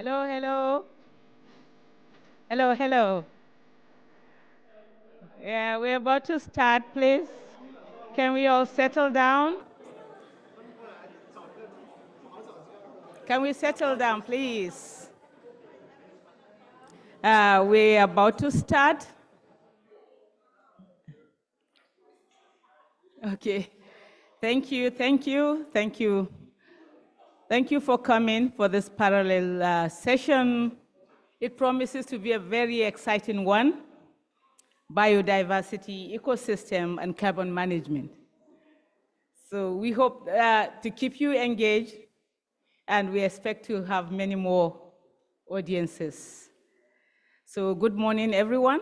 Hello, hello. Hello, hello. Yeah, we're about to start, please. Can we all settle down? Can we settle down, please? We're about to start. Okay. Thank you, thank you, thank you. Thank you for coming for this parallel session. It promises to be a very exciting one: biodiversity, ecosystem, and carbon management. So we hope to keep you engaged, and we expect to have many more audiences. So good morning, everyone.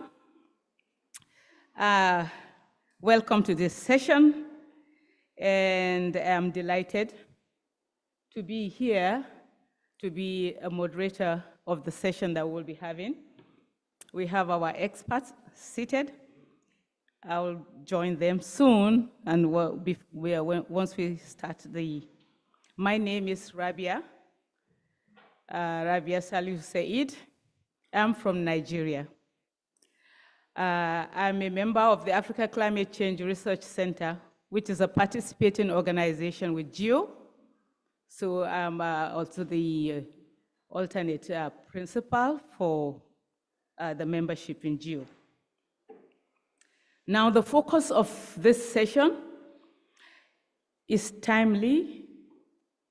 Welcome to this session, and I'm delighted to be here to be a moderator of the session that we'll be having. We have our experts seated. I'll join them soon, and once we start my name is Rabia Salih Said. I'm from Nigeria. I'm a member of the Africa Climate Change Research Center, which is a participating organization with GEO. So I'm also the alternate principal for the membership in GEO. Now, the focus of this session is timely.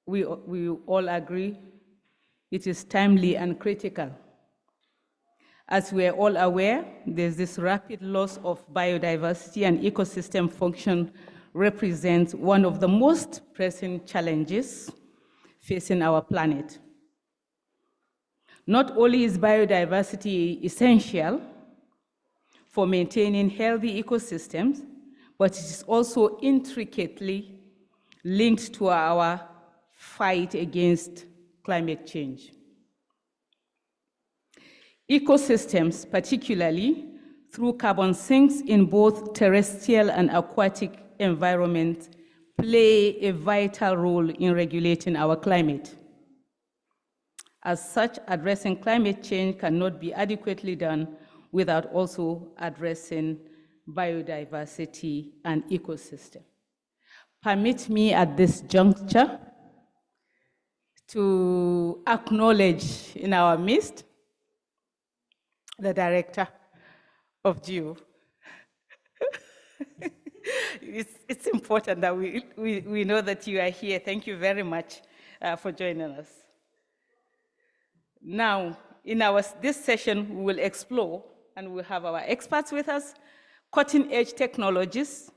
We all agree it is timely and critical. As we're all aware, there's this rapid loss of biodiversity, and ecosystem function represents one of the most pressing challenges facing our planet. Not only is biodiversity essential for maintaining healthy ecosystems, but it is also intricately linked to our fight against climate change. Ecosystems, particularly through carbon sinks in both terrestrial and aquatic environments, play a vital role in regulating our climate. As such, addressing climate change cannot be adequately done without also addressing biodiversity and ecosystem. Permit me at this juncture to acknowledge in our midst the director of GEO. It's important that we know that you are here. Thank you very much for joining us. Now, in this session, we will explore, and we'll have our experts with us, cutting-edge technologies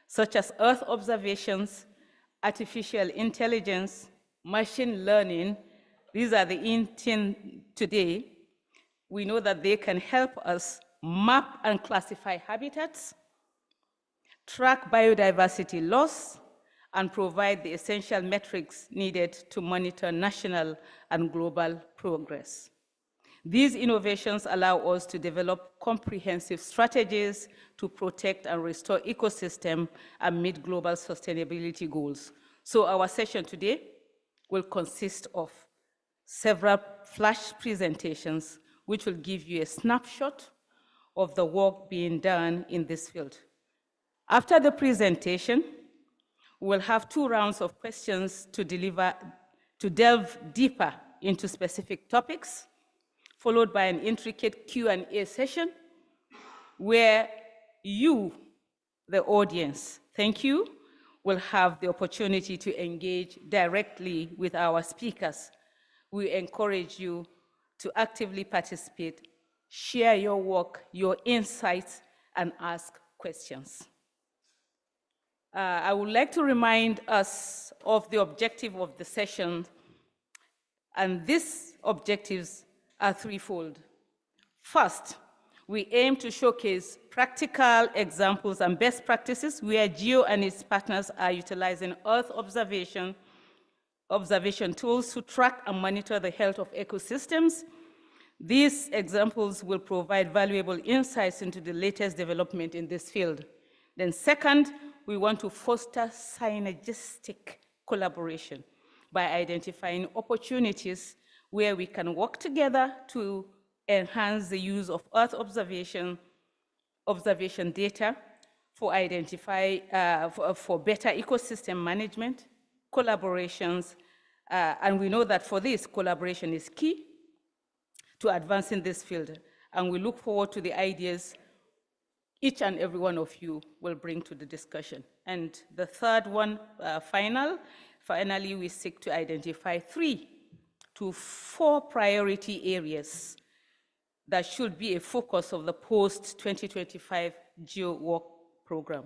such as Earth observations, artificial intelligence, machine learning. These are the in thing today. We know that they can help us map and classify habitats, track biodiversity loss, and provide the essential metrics needed to monitor national and global progress. These innovations allow us to develop comprehensive strategies to protect and restore ecosystems and meet global sustainability goals. So our session today will consist of several flash presentations which will give you a snapshot of the work being done in this field. After the presentation, we'll have 2 rounds of questions to delve deeper into specific topics, followed by an intricate Q&A session where you, the audience, thank you, will have the opportunity to engage directly with our speakers. We encourage you to actively participate, share your work, your insights, and ask questions. I would like to remind us of the objective of the session, and these objectives are threefold. First, we aim to showcase practical examples and best practices where GEO and its partners are utilizing Earth observation tools to track and monitor the health of ecosystems. These examples will provide valuable insights into the latest development in this field. Then second, we want to foster synergistic collaboration by identifying opportunities where we can work together to enhance the use of Earth observation data for for better ecosystem management, collaborations, and we know that for this, collaboration is key to advancing this field. And we look forward to the ideas each and every one of you will bring to the discussion. And the third one, finally, we seek to identify 3 to 4 priority areas that should be a focus of the post-2025 GEO work program.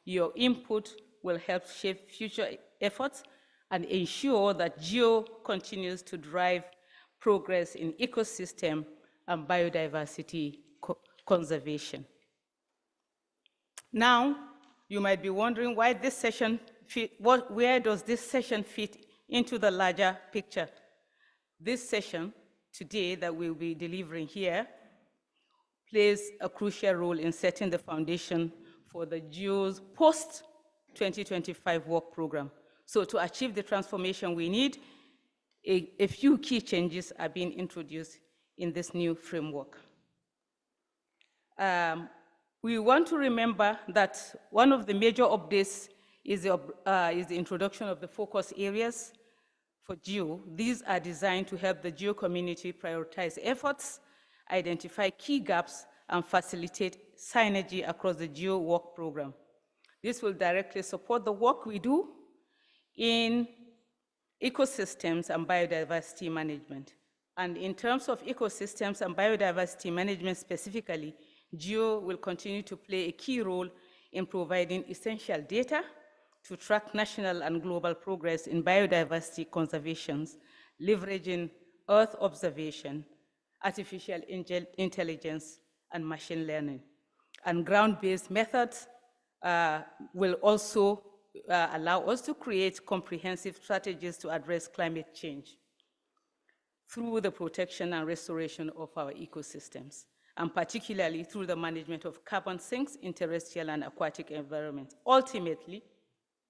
Your input will help shape future efforts and ensure that GEO continues to drive progress in ecosystem and biodiversity conservation. Now, you might be wondering why this session where does this session fit into the larger picture? This session today that we'll be delivering here plays a crucial role in setting the foundation for the GEO's post-2025 work program. So to achieve the transformation we need, a few key changes are being introduced in this new framework. We want to remember that one of the major updates is the introduction of the focus areas for GEO. These are designed to help the GEO community prioritize efforts, identify key gaps, and facilitate synergy across the GEO work program. This will directly support the work we do in ecosystems and biodiversity management. And in terms of ecosystems and biodiversity management specifically, GEO will continue to play a key role in providing essential data to track national and global progress in biodiversity conservations, leveraging Earth observation, artificial intelligence, and machine learning. And ground-based methods will also allow us to create comprehensive strategies to address climate change through the protection and restoration of our ecosystems, and particularly through the management of carbon sinks in terrestrial and aquatic environments. Ultimately,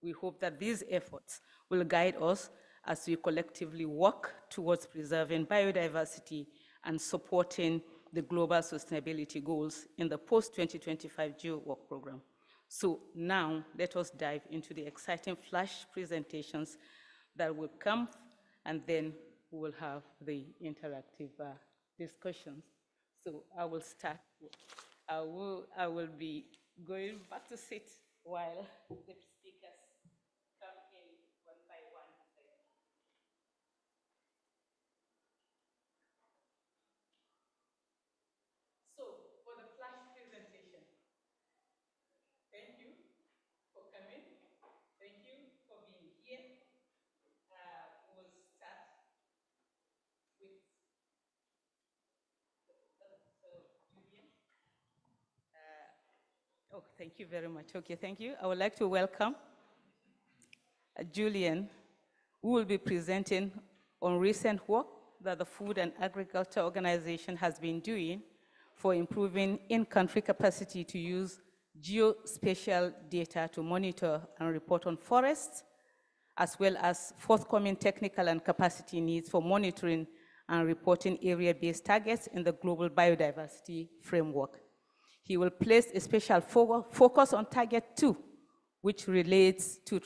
we hope that these efforts will guide us as we collectively work towards preserving biodiversity and supporting the global sustainability goals in the post-2025 GEO work program. So now, let us dive into the exciting flash presentations that will come, and then we will have the interactive discussions. So I will start. I will be going back to sit while the speakers come in one by one. So for the flash presentation, thank you for coming. Thank you for being here. We'll start with Julian. Oh, thank you very much. Okay, thank you. I would like to welcome Julian, who will be presenting on recent work that the Food and Agriculture Organization has been doing for improving in-country capacity to use geospatial data to monitor and report on forests, as well as forthcoming technical and capacity needs for monitoring and reporting area-based targets in the global biodiversity framework. He will place a special focus on target 2, which relates to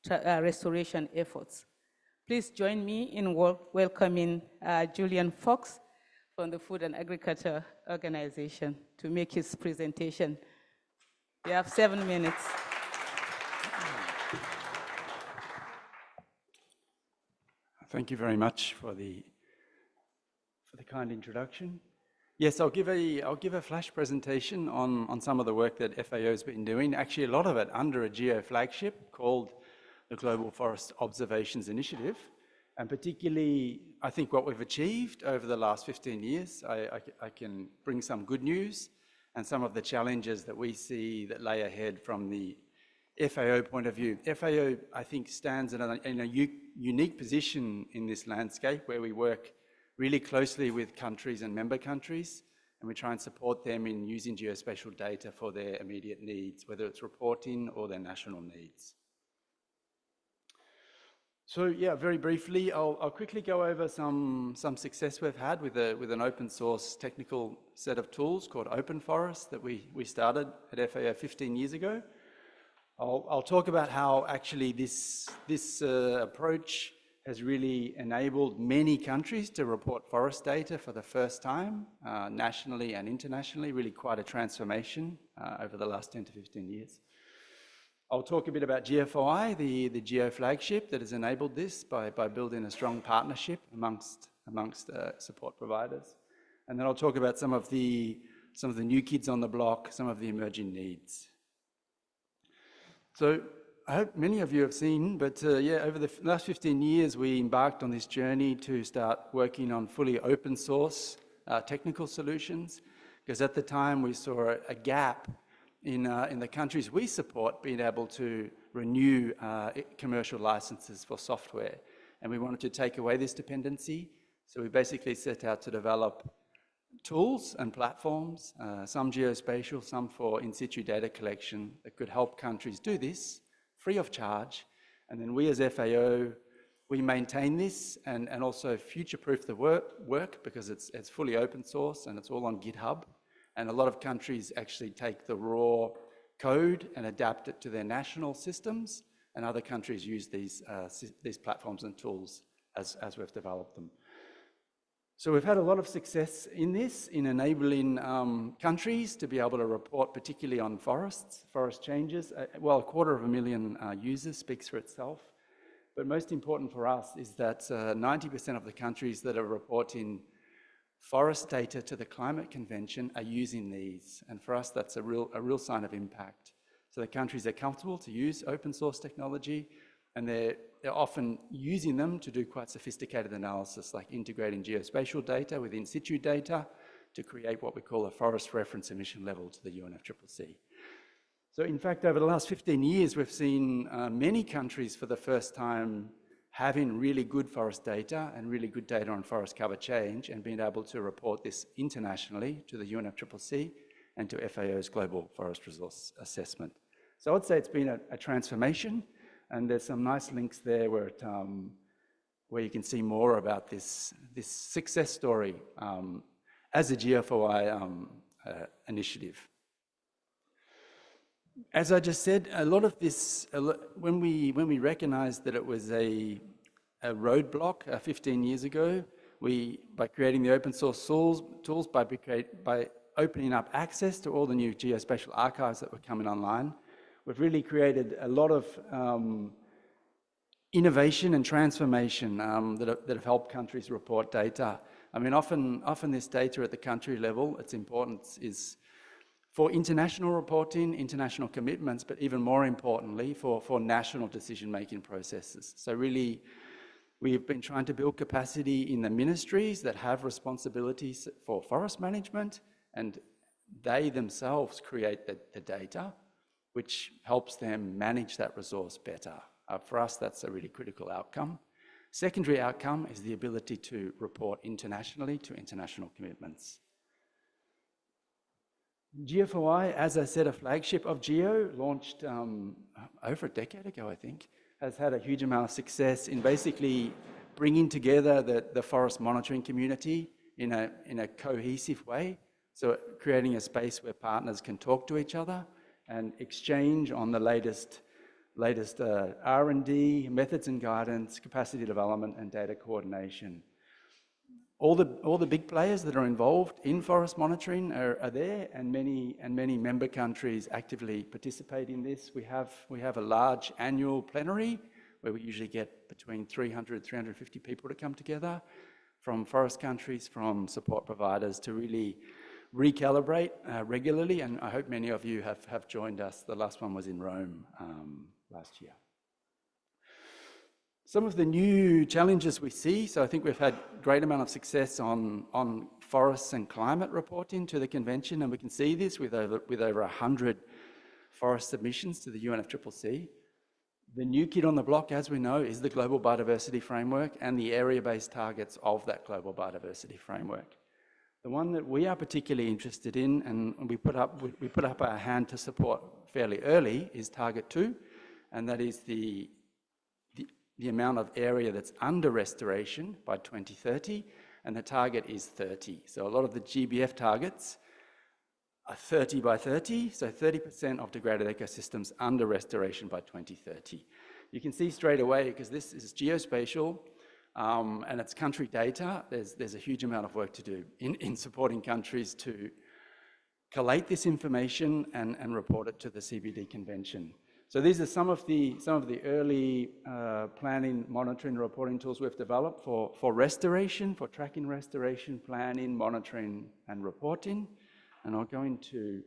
restoration efforts. Please join me in welcoming Julian Fox from the Food and Agriculture Organization to make his presentation. You have 7 minutes. Thank you very much for the kind introduction. Yes, I'll give a flash presentation on some of the work that FAO has been doing. Actually, a lot of it under a GEO flagship called the Global Forest Observations Initiative, and particularly, I think what we've achieved over the last 15 years. I can bring some good news and some of the challenges that we see that lay ahead from the FAO point of view. FAO, I think, stands in a unique position in this landscape where we work really closely with countries and member countries, and we try and support them in using geospatial data for their immediate needs, whether it's reporting or their national needs. So yeah, very briefly, I'll quickly go over some success we've had with an open source technical set of tools called Open Forest that we started at FAO 15 years ago. I'll talk about how actually this approach has really enabled many countries to report forest data for the first time, nationally and internationally, really quite a transformation over the last 10 to 15 years. I'll talk a bit about GFOI, the Geo flagship that has enabled this by building a strong partnership amongst support providers. And then I'll talk about some of the new kids on the block, some of the emerging needs. So I hope many of you have seen, but yeah, over the last 15 years, we embarked on this journey to start working on fully open source technical solutions, because at the time we saw a gap in the countries we support being able to renew commercial licenses for software. And we wanted to take away this dependency. So we basically set out to develop tools and platforms, some geospatial, some for in situ data collection that could help countries do this free of charge. And then we as FAO, we maintain this and also future-proof the work because it's fully open source and it's all on GitHub. And a lot of countries actually take the raw code and adapt it to their national systems, and other countries use these platforms and tools as we've developed them. So we've had a lot of success in this, in enabling countries to be able to report particularly on forests, forest changes. Well, 250,000 users speaks for itself. But most important for us is that 90% of the countries that are reporting forest data to the Climate Convention are using these. And for us, that's a real sign of impact. So the countries are comfortable to use open source technology, and they're often using them to do quite sophisticated analysis, like integrating geospatial data with in situ data to create what we call a forest reference emission level to the UNFCCC. So in fact, over the last 15 years, we've seen many countries for the first time having really good forest data and really good data on forest cover change and being able to report this internationally to the UNFCCC and to FAO's Global Forest Resource Assessment. So I'd say it's been a transformation, and there's some nice links there where you can see more about this success story as a GFOI initiative. As I just said, a lot of this, when we recognized that it was a roadblock 15 years ago, by creating the open source tools, by opening up access to all the new geospatial archives that were coming online, we've really created a lot of innovation and transformation that have helped countries report data. I mean, often this data at the country level, its importance is for international reporting, international commitments, but even more importantly, for national decision-making processes. So really, we've been trying to build capacity in the ministries that have responsibilities for forest management, and they themselves create the data, which helps them manage that resource better. For us, that's a really critical outcome. Secondary outcome is the ability to report internationally to international commitments. GFOI, as I said, a flagship of Geo, launched over a decade ago, I think, has had a huge amount of success in basically bringing together the forest monitoring community in a cohesive way. So creating a space where partners can talk to each other and exchange on the latest R&D, methods and guidance, capacity development, and data coordination. All the big players that are involved in forest monitoring are there, and many member countries actively participate in this. We have a large annual plenary where we usually get between 300, 350 people to come together from forest countries, from support providers, to really recalibrate regularly, and I hope many of you have joined us. The last one was in Rome last year. Some of the new challenges we see, so I think we've had great amount of success on forests and climate reporting to the convention, and we can see this with over 100 forest submissions to the UNFCCC. The new kid on the block, as we know, is the Global Biodiversity Framework and the area-based targets of that Global Biodiversity Framework. The one that we are particularly interested in, and we put up our hand to support fairly early, is Target 2, and that is the the amount of area that's under restoration by 2030, and the target is 30. So a lot of the GBF targets are 30 by 30, so 30% of degraded ecosystems under restoration by 2030. You can see straight away, because this is geospatial and it's country data, there's a huge amount of work to do in supporting countries to collate this information and report it to the CBD Convention. So these are some of the early planning, monitoring, and reporting tools we've developed for restoration, for tracking restoration, planning, monitoring, and reporting. And I'll go into,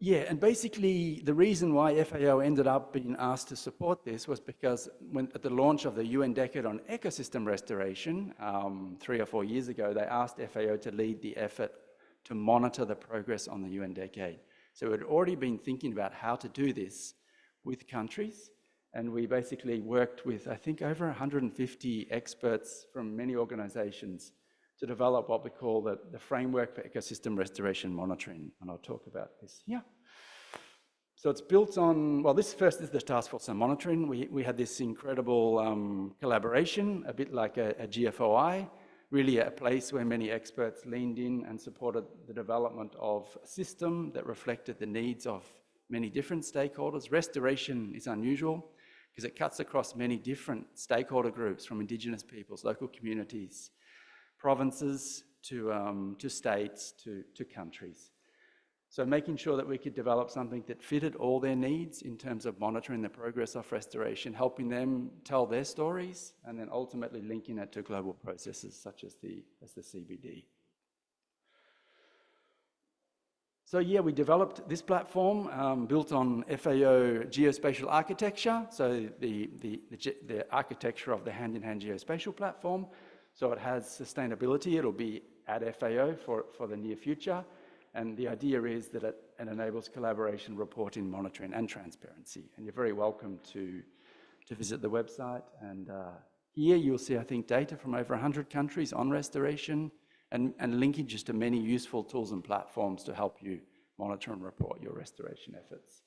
yeah, and basically the reason why FAO ended up being asked to support this was because at the launch of the UN Decade on Ecosystem Restoration 3 or 4 years ago, they asked FAO to lead the effort to monitor the progress on the UN Decade. So we'd already been thinking about how to do this with countries, and we basically worked with, I think, over 150 experts from many organizations to develop what we call the framework for ecosystem restoration monitoring, and I'll talk about this here. So it's built on, well, this first is the Task Force on Monitoring. We had this incredible collaboration, a bit like a GFOI, really a place where many experts leaned in and supported the development of a system that reflected the needs of many different stakeholders. Restoration is unusual because it cuts across many different stakeholder groups, from Indigenous peoples, local communities, provinces to states to countries. So making sure that we could develop something that fitted all their needs in terms of monitoring the progress of restoration, helping them tell their stories, and then ultimately linking it to global processes such as the CBD. So yeah, we developed this platform built on FAO geospatial architecture, so the architecture of the hand-in-hand geospatial platform. So it has sustainability. It'll be at FAO for the near future. And the idea is that it enables collaboration, reporting, monitoring, and transparency. And you're very welcome to visit the website. And here you'll see, I think, data from over 100 countries on restoration and linkages to many useful tools and platforms to help you monitor and report your restoration efforts.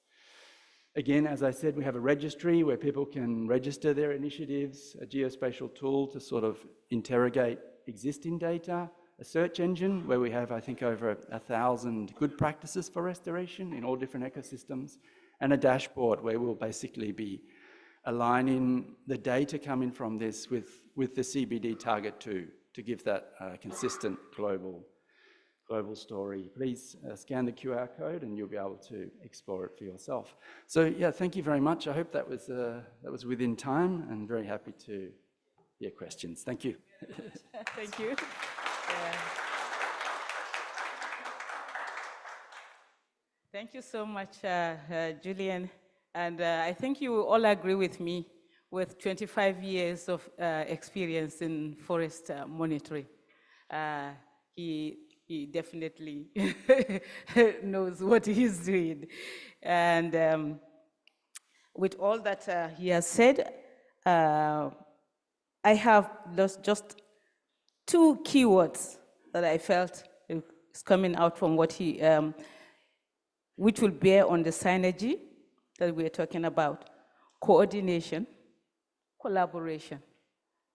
Again, as I said, we have a registry where people can register their initiatives, a geospatial tool to sort of interrogate existing data, a search engine where we have, I think, over 1,000 good practices for restoration in all different ecosystems, and a dashboard where we'll basically be aligning the data coming from this with the CBD target to give that consistent global story. Please scan the QR code and you'll be able to explore it for yourself. So yeah, thank you very much. I hope that was within time, and very happy to hear questions. Thank you. Thank you. Thank you so much, Julian. And I think you all agree with me with 25 years of experience in forest monitoring. He definitely knows what he's doing. And with all that he has said, I have just 2 keywords that I felt is coming out from what he, which will bear on the synergy that we're talking about: coordination, collaboration.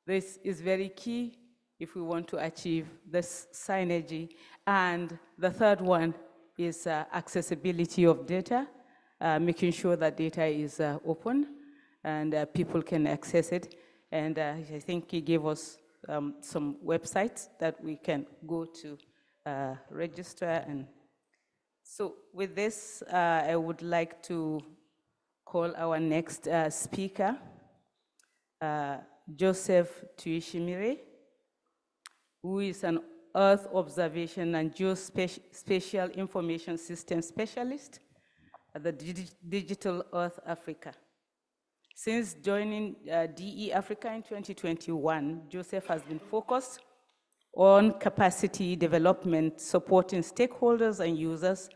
This is very key if we want to achieve this synergy. And the third one is accessibility of data, making sure that data is open and people can access it. And I think he gave us some websites that we can go to register. And so with this, I would like to call our next speaker, Joseph Tuishimire, who is an Earth Observation and Geospatial Information System Specialist at the Digital Earth Africa. Since joining DE Africa in 2021, Joseph has been focused on capacity development, supporting stakeholders and users,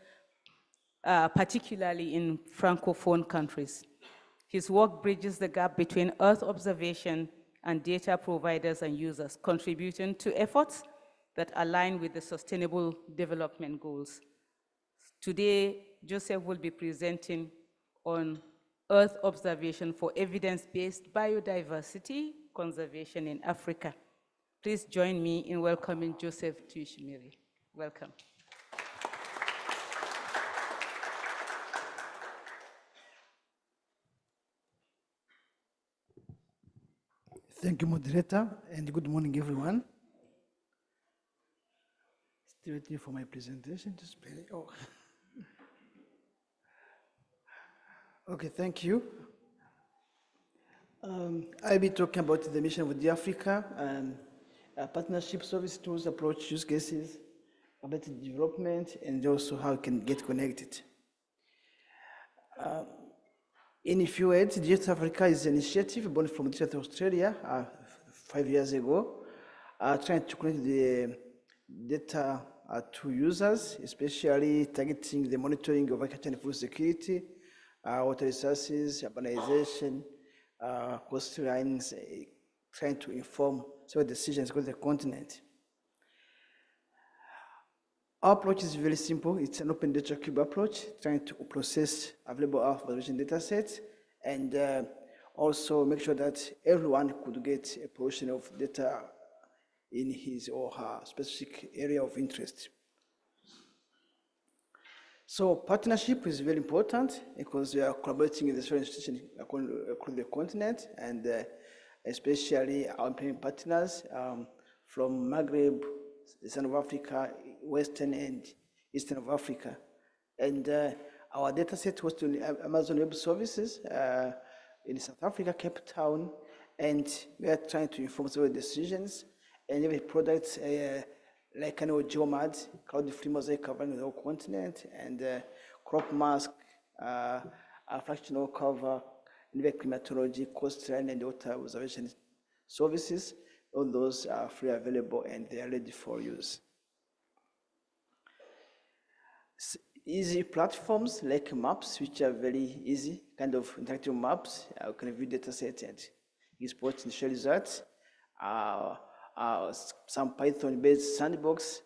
particularly in Francophone countries. His work bridges the gap between Earth observation and data providers and users, contributing to efforts that align with the Sustainable Development Goals. Today, Joseph will be presenting on Earth Observation for Evidence-Based Biodiversity Conservation in Africa. Please join me in welcoming Joseph Tuishimiri. Welcome. Thank you, moderator, and good morning, everyone. Still waiting for my presentation to play. Oh. Okay, thank you. I'll be talking about the mission of the Africa and partnership service tools, approach, use cases, about development, and also how we can get connected. In a few words, Digital Africa is an initiative born from Digital Australia 5 years ago, trying to connect the data to users, especially targeting the monitoring of agriculture and food security, water resources, urbanization, coastlines, trying to inform several decisions across the continent. Our approach is very simple. It's an open data cube approach, trying to process available Earth observation data sets and also make sure that everyone could get a portion of data in his or her specific area of interest. So partnership is very important because we are collaborating with the different institutions across the continent, and especially our implementing partners from Maghreb, Southern Africa, Western and Eastern of Africa. And our data set was to Amazon Web Services in South Africa, Cape Town, and we are trying to inform several decisions and even products like GeoMAD, cloud-free mosaic covering the whole continent, and crop mask, fractional cover, even climatology, coastline, and water observation services. All those are free available and they are ready for use. Easy platforms like maps, which are very easy, kind of interactive maps. You can view data sets and export and share results. Some Python-based sandbox,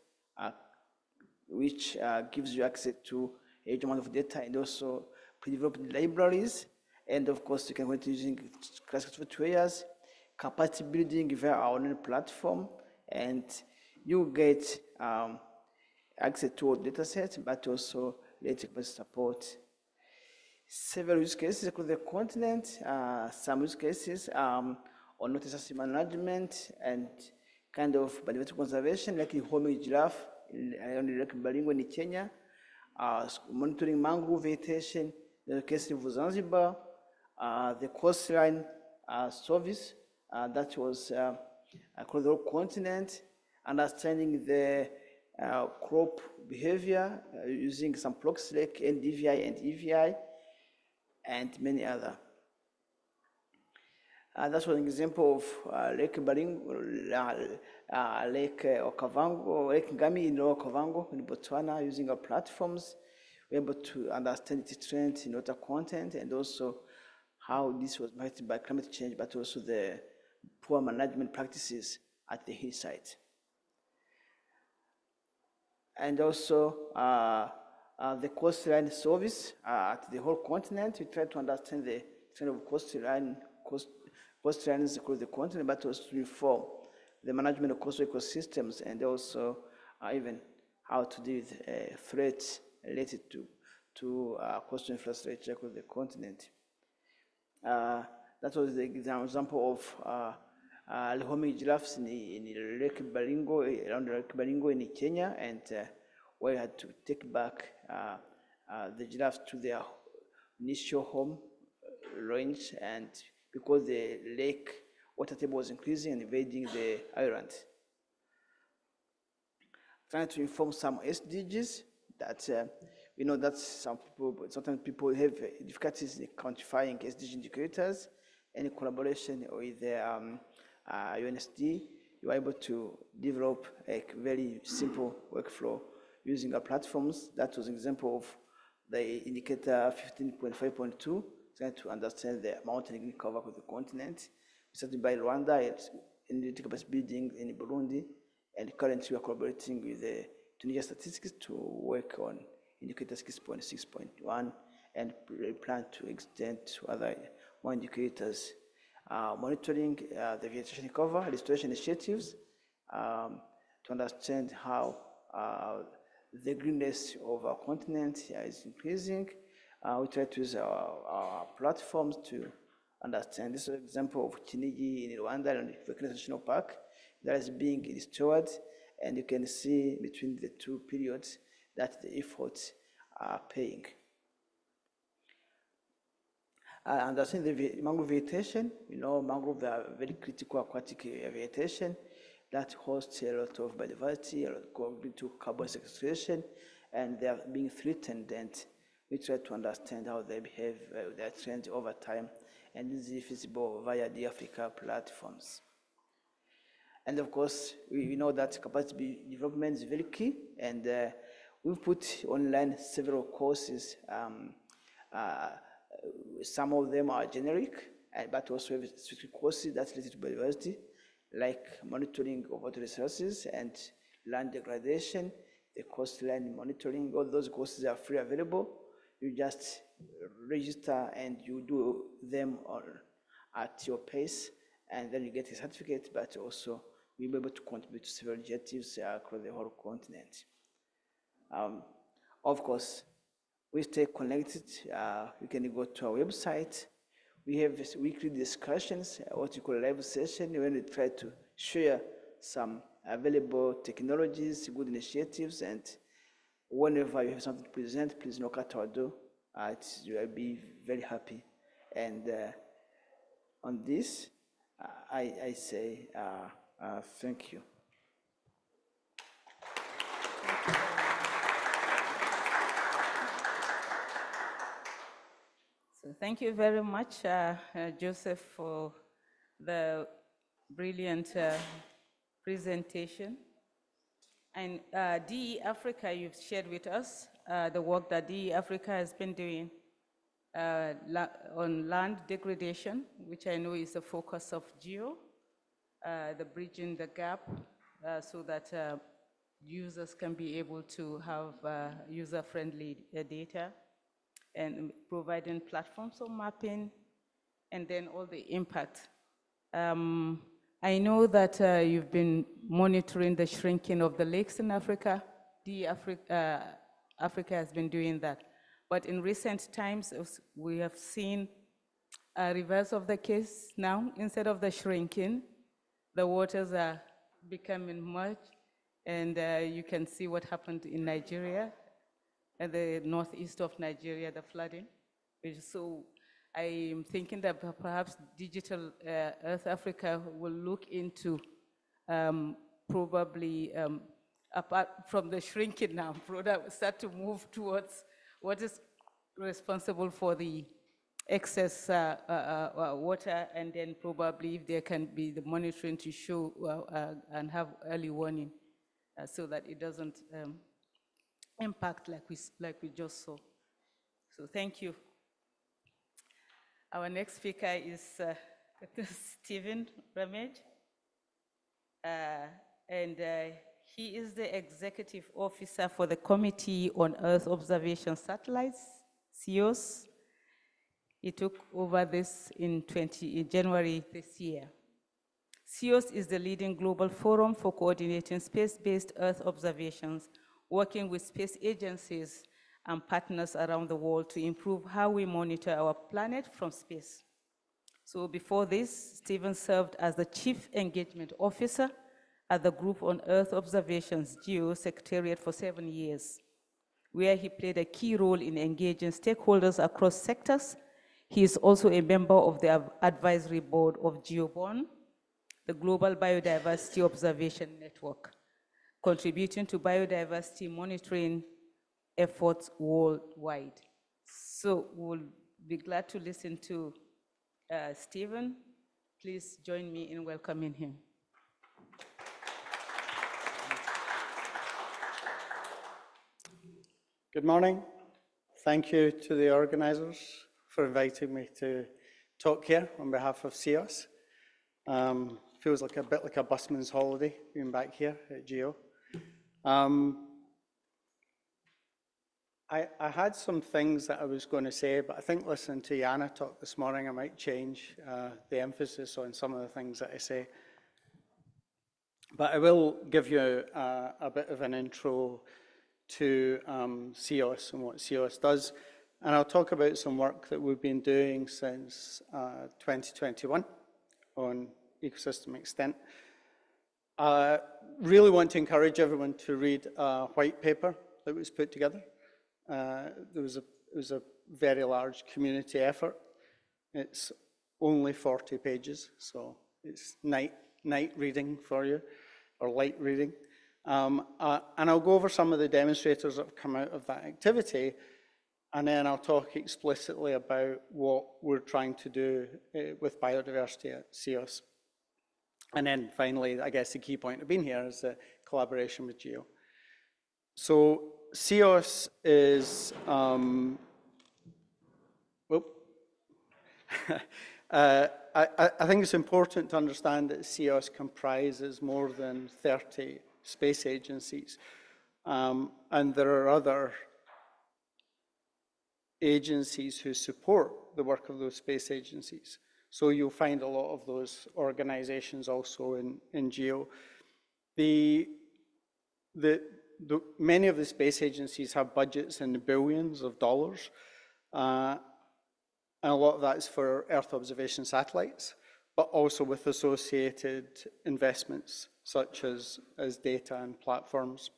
which gives you access to a huge amount of data, and also pre-developed libraries. And of course, you can continue using classical softwares, capacity building via our own platform, and you get access to all data sets, but also later support. Several use cases across the continent, some use cases on notice management and kind of biodiversity conservation, like in homing giraffe around Lake Baringo in Kenya, monitoring mangrove vegetation, the case of Zanzibar, the coastline service that was across the whole continent, understanding the crop behavior using some proxies like NDVI and EVI, and many other. That's one example of Lake Baringo, Lake Okavango, Lake Ngami in Lower Okavango in Botswana, using our platforms. We're able to understand the trends in water content and also how this was affected by climate change, but also the poor management practices at the hillside. And also the coastline service at the whole continent. We try to understand the trend of coastlines across the continent, but also to inform the management of coastal ecosystems and also even how to deal with threats related to coastal infrastructure across the continent. That was the example of homing giraffes in Lake Baringo, around Lake Baringo in Kenya, and we had to take back the giraffes to their initial home range, and because the lake water table was increasing and invading the island. Trying to inform some SDGs that we know that sometimes people have difficulties in quantifying SDG indicators. And in collaboration with the UNSD, you are able to develop a very simple workflow using our platforms. That was an example of the indicator 15.5.2, trying to understand the mountain green cover of the continent. We started by Rwanda and the capacity building in Burundi, and currently we are collaborating with the Tunisia Statistics to work on indicator 6.6.1 and plan to extend to other more indicators. Monitoring the vegetation cover, restoration initiatives, to understand how the greenness of our continent is increasing. We try to use our platforms to understand. This is an example of Kinigi in Rwanda and Vikings National Park that is being restored, and you can see between the two periods that the efforts are paying. Understanding the mangrove vegetation, mangrove are very critical aquatic vegetation that hosts a lot of biodiversity, a lot of carbon sequestration, and they are being threatened, and we try to understand how they behave, their trends over time, and this is feasible via the Africa platforms. And of course, we know that capacity development is very key, and we've put online several courses. Some of them are generic, but also have specific courses that's related to biodiversity, like monitoring of water resources and land degradation, the coastline monitoring. All those courses are free available. You just register and you do them at your pace, and then you get a certificate, but also you'll be able to contribute to several initiatives across the whole continent. Of course, we stay connected. You can go to our website. We have weekly discussions, what you call live session, when we try to share some available technologies, good initiatives, and whenever you have something to present, please knock at our door. I'll be very happy. And on this, I say thank you. So thank you very much, Joseph, for the brilliant presentation. And DE Africa, you've shared with us the work that DE Africa has been doing on land degradation, which I know is a focus of GEO, the bridging the gap so that users can be able to have user-friendly data, and providing platforms for mapping, and then all the impact. I know that you've been monitoring the shrinking of the lakes in Africa. Africa has been doing that. But in recent times, we have seen a reverse of the case now. Instead of the shrinking, the waters are becoming merged, and you can see what happened in Nigeria, and the northeast of Nigeria, the flooding. So I'm thinking that perhaps Digital Earth Africa will look into probably, apart from the shrinking now, start to move towards what is responsible for the excess water, and then probably if there can be the monitoring to show and have early warning so that it doesn't impact like we just saw. So thank you. Our next speaker is Stephen Ramage, and he is the Executive Officer for the Committee on Earth Observation Satellites, CEOS. He took over this in January this year. CEOS is the leading global forum for coordinating space-based Earth observations, working with space agencies and partners around the world to improve how we monitor our planet from space. So before this, Stephen served as the Chief Engagement Officer at the Group on Earth Observations, GEO Secretariat, for 7 years, where he played a key role in engaging stakeholders across sectors. He is also a member of the advisory board of GeoBon, the Global Biodiversity Observation Network, contributing to biodiversity monitoring efforts worldwide. So we'll be glad to listen to Stephen. Please join me in welcoming him. Good morning. Thank you to the organisers for inviting me to talk here on behalf of CEOS. Feels like a bit like a busman's holiday being back here at GEO. I had some things that I was going to say, but I think listening to Jana talk this morning, I might change the emphasis on some of the things that I say. But I will give you a bit of an intro to CEOS and what CEOS does. And I'll talk about some work that we've been doing since 2021 on ecosystem extent. Really want to encourage everyone to read a white paper that was put together. It was a very large community effort. It's only 40 pages, so it's night reading for you, or light reading. And I'll go over some of the demonstrators that have come out of that activity, and then I'll talk explicitly about what we're trying to do with biodiversity at CEOS. And then finally, I guess the key point of being here is the collaboration with GEO. So CEOS is, I think it's important to understand that CEOS comprises more than 30 space agencies, and there are other agencies who support the work of those space agencies. So you'll find a lot of those organizations also in GEO. Many of the space agencies have budgets in the billions of dollars, and a lot of that is for Earth observation satellites, but also with associated investments such as data and platforms.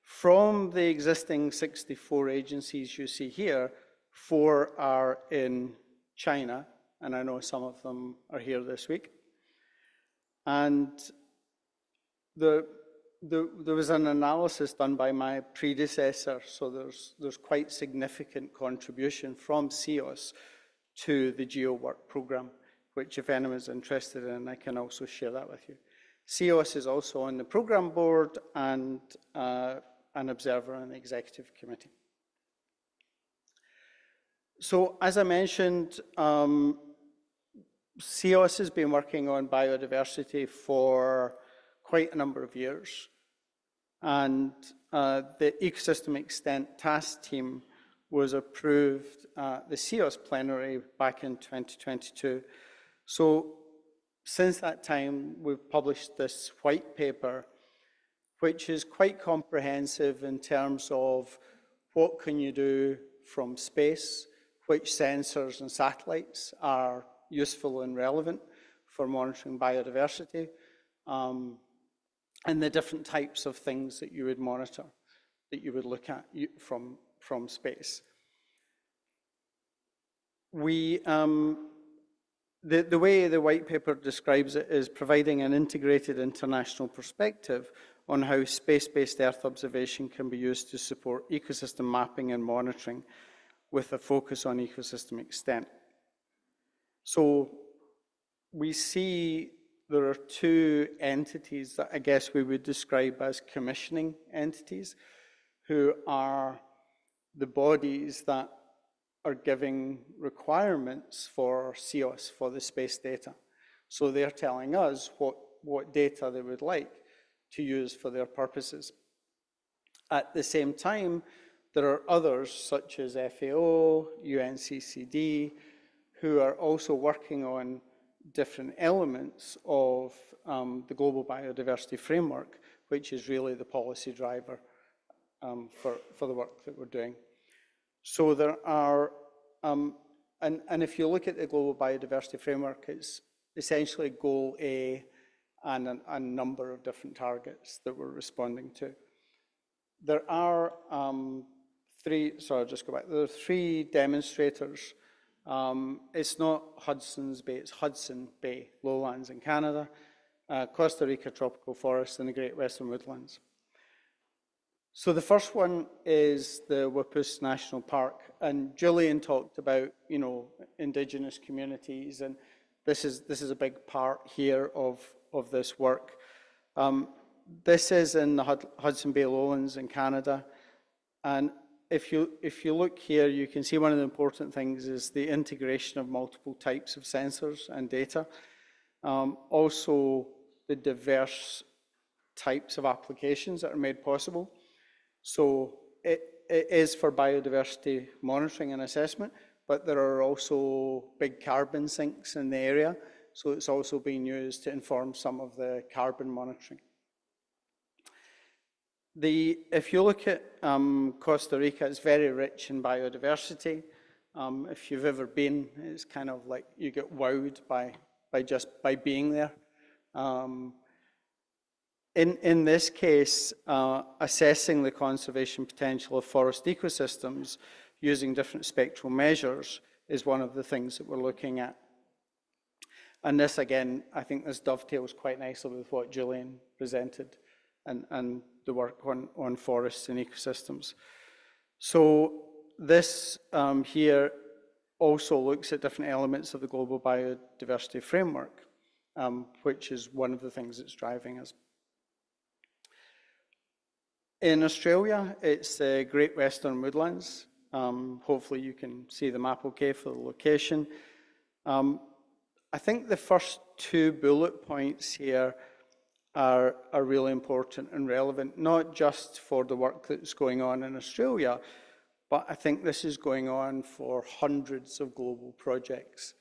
From the existing 64 agencies you see here, 4 are in China, and I know some of them are here this week. And there was an analysis done by my predecessor, so there's quite significant contribution from CEOS to the GEO work program, which if anyone's interested in, I can also share that with you. CEOS is also on the program board and an observer on the executive committee. So as I mentioned, CEOS has been working on biodiversity for quite a number of years. And the ecosystem extent task team was approved at the CEOS plenary back in 2022. So since that time, we've published this white paper, which is quite comprehensive in terms of what can you do from space, which sensors and satellites are useful and relevant for monitoring biodiversity, and the different types of things that you would monitor, that you would look at from space. The way the white paper describes it is providing an integrated international perspective on how space-based Earth observation can be used to support ecosystem mapping and monitoring with a focus on ecosystem extent. So we see there are 2 entities that I guess we would describe as commissioning entities, who are the bodies that are giving requirements for CEOS, for the space data. So they're telling us what data they would like to use for their purposes. At the same time, there are others such as FAO, UNCCD, who are also working on different elements of the global biodiversity framework, which is really the policy driver for the work that we're doing. So there are, and if you look at the global biodiversity framework, it's essentially goal A and a number of different targets that we're responding to. There are 3, sorry, I'll just go back. There are 3 demonstrators. It's not Hudson's Bay, it's Hudson Bay lowlands in Canada, Costa Rica tropical forests, and the Great Western Woodlands. So the first one is the Wapoos National Park, and Julian talked about, indigenous communities, and this is a big part here of this work. This is in the Hudson Bay lowlands in Canada, and if you look here, you can see one of the important things is the integration of multiple types of sensors and data. Also, the diverse types of applications that are made possible. So it is for biodiversity monitoring and assessment, but there are also big carbon sinks in the area, so it's also being used to inform some of the carbon monitoring. If you look at Costa Rica, it's very rich in biodiversity. If you've ever been, it's kind of like you get wowed by being there. In this case, assessing the conservation potential of forest ecosystems using different spectral measures is one of the things that we're looking at. And this, again, I think this dovetails quite nicely with what Julian presented and the work on forests and ecosystems. So this here also looks at different elements of the global biodiversity framework, which is one of the things that's driving us. In Australia, it's the Great Western Woodlands. Hopefully you can see the map okay for the location. I think the first two bullet points here are really important and relevant, not just for the work that's going on in Australia, but I think this is going on for hundreds of global projects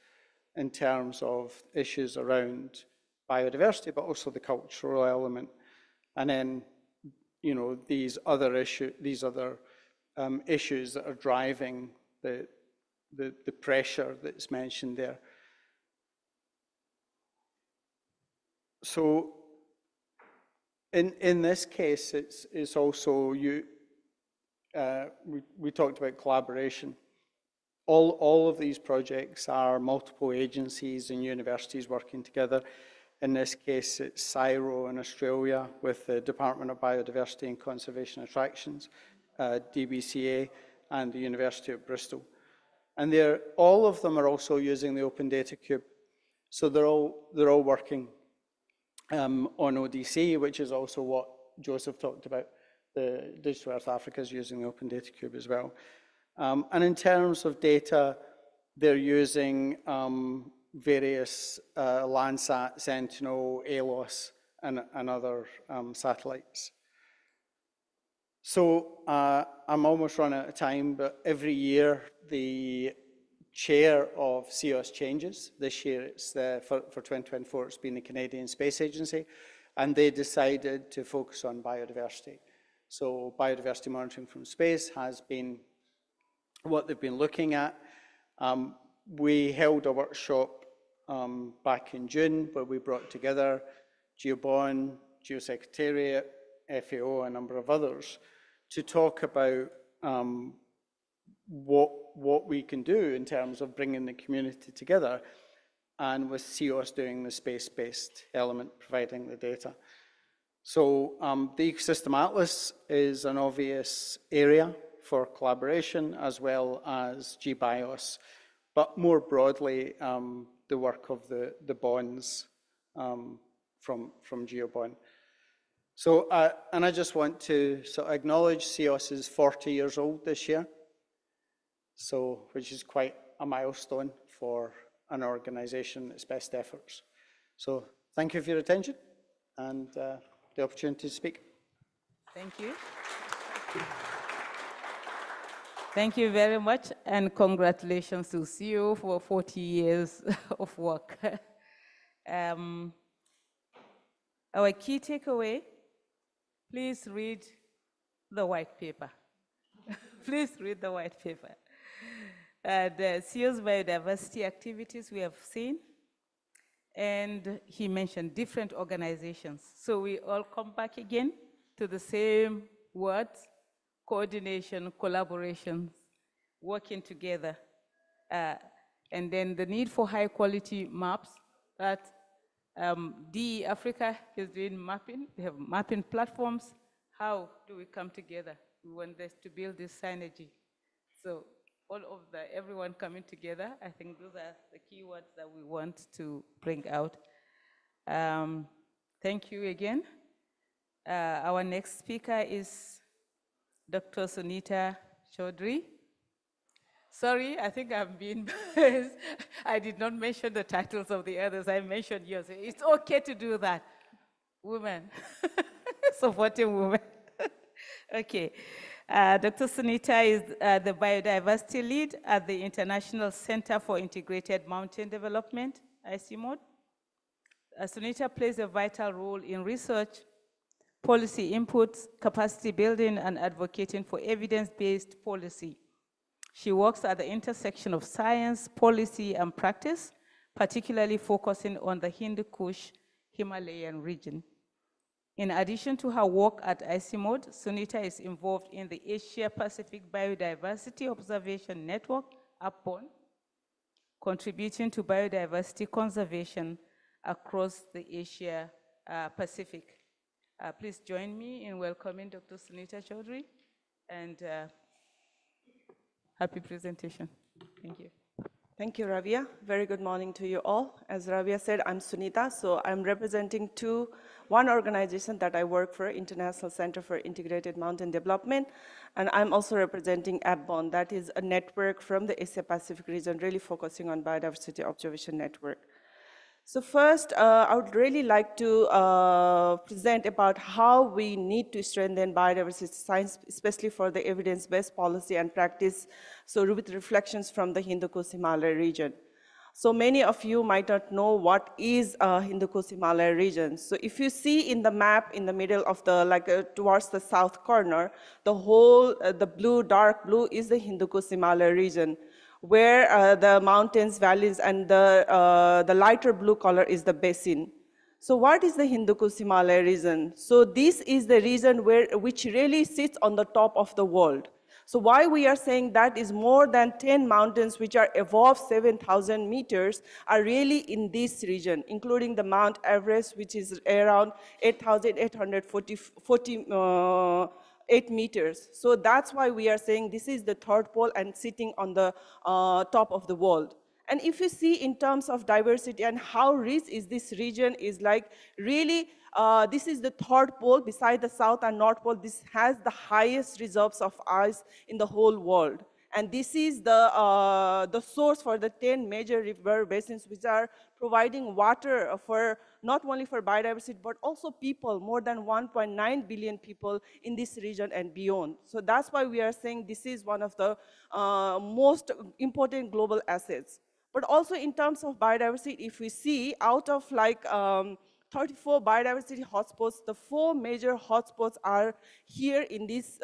in terms of issues around biodiversity, but also the cultural element. And then, you know, these other issues that are driving the pressure that's mentioned there. So in this case, it's also we talked about collaboration. All of these projects are multiple agencies and universities working together. In this case, it's CSIRO in Australia with the Department of Biodiversity and Conservation Attractions, DBCA, and the University of Bristol. And all of them are also using the Open Data Cube. So they're all working on ODC, which is also what Joseph talked about. The Digital Earth Africa is using the Open Data Cube as well. And in terms of data, they're using various Landsat, Sentinel, ALOS, and other satellites. So I'm almost running out of time, but every year the chair of CEOS changes. This year, it's for 2024, it's been the Canadian Space Agency, and they decided to focus on biodiversity. So biodiversity monitoring from space has been what they've been looking at. We held a workshop back in June where we brought together GeoBon, Geosecretariat, FAO, a number of others, to talk about what we can do in terms of bringing the community together, and with CEOS doing the space-based element, providing the data. So the Ecosystem Atlas is an obvious area for collaboration, as well as GBIOS, but more broadly, the work of the bonds from GeoBon. So, and I just want to sort of acknowledge CEOS is 40 years old this year, so which is quite a milestone for an organization that's best efforts. So thank you for your attention and the opportunity to speak. Thank you. Thank you very much, and congratulations to CEO for 40 years of work. Our key takeaway, please read the white paper. Please read the white paper. The CEO's biodiversity activities we have seen, and he mentioned different organizations. So we all come back again to the same words: coordination, collaboration, working together. And then the need for high quality maps that DE Africa is doing mapping. They have mapping platforms. How do we come together? We want this to build this synergy. So all of everyone coming together, I think those are the key words that we want to bring out. Thank you again. Our next speaker is Dr. Sunita Chaudhry. Sorry, I think I'm being biased. I did not mention the titles of the others. I mentioned yours. It's okay to do that. Women, supporting women. Okay. Dr. Sunita is the biodiversity lead at the International Center for Integrated Mountain Development, ICMOD. Sunita plays a vital role in research, policy inputs, capacity building, and advocating for evidence-based policy. She works at the intersection of science, policy, and practice, particularly focusing on the Hindu Kush Himalayan region. In addition to her work at ICMOD, Sunita is involved in the Asia-Pacific Biodiversity Observation Network, APBON, contributing to biodiversity conservation across the Asia-Pacific. Please join me in welcoming Dr. Sunita Chaudhary, and happy presentation. Thank you. Thank you, Ravia. Very good morning to you all. As Ravia said, I'm Sunita, so I'm representing one organization that I work for, International Center for Integrated Mountain Development, and I'm also representing APBON, that is a network from the Asia-Pacific region, really focusing on biodiversity observation network. So first, I would really like to present about how we need to strengthen biodiversity science, especially for the evidence-based policy and practice, so with reflections from the Hindu Kush Himalaya region. So many of you might not know what is Hindu Kush Himalaya region. So if you see in the map in the middle of the, towards the south corner, the whole, the blue, dark blue is the Hindu Kush Himalaya region, where the mountains, valleys, and the lighter blue color is the basin. So what is the Hindu Kush Himalaya region? So this is the region which really sits on the top of the world. So why we are saying that is more than 10 mountains which are above 7,000 meters are really in this region, including the Mount Everest, which is around 8,848 meters. So that's why we are saying this is the third pole and sitting on the top of the world. And if you see in terms of diversity and how rich is this region is like really, this is the third pole beside the south and north pole. This has the highest reserves of ice in the whole world. And this is the source for the 10 major river basins which are providing water for not only for biodiversity, but also people, more than 1.9 billion people in this region and beyond. So that's why we are saying this is one of the most important global assets. But also in terms of biodiversity, if we see out of 34 biodiversity hotspots, the 4 major hotspots are here in this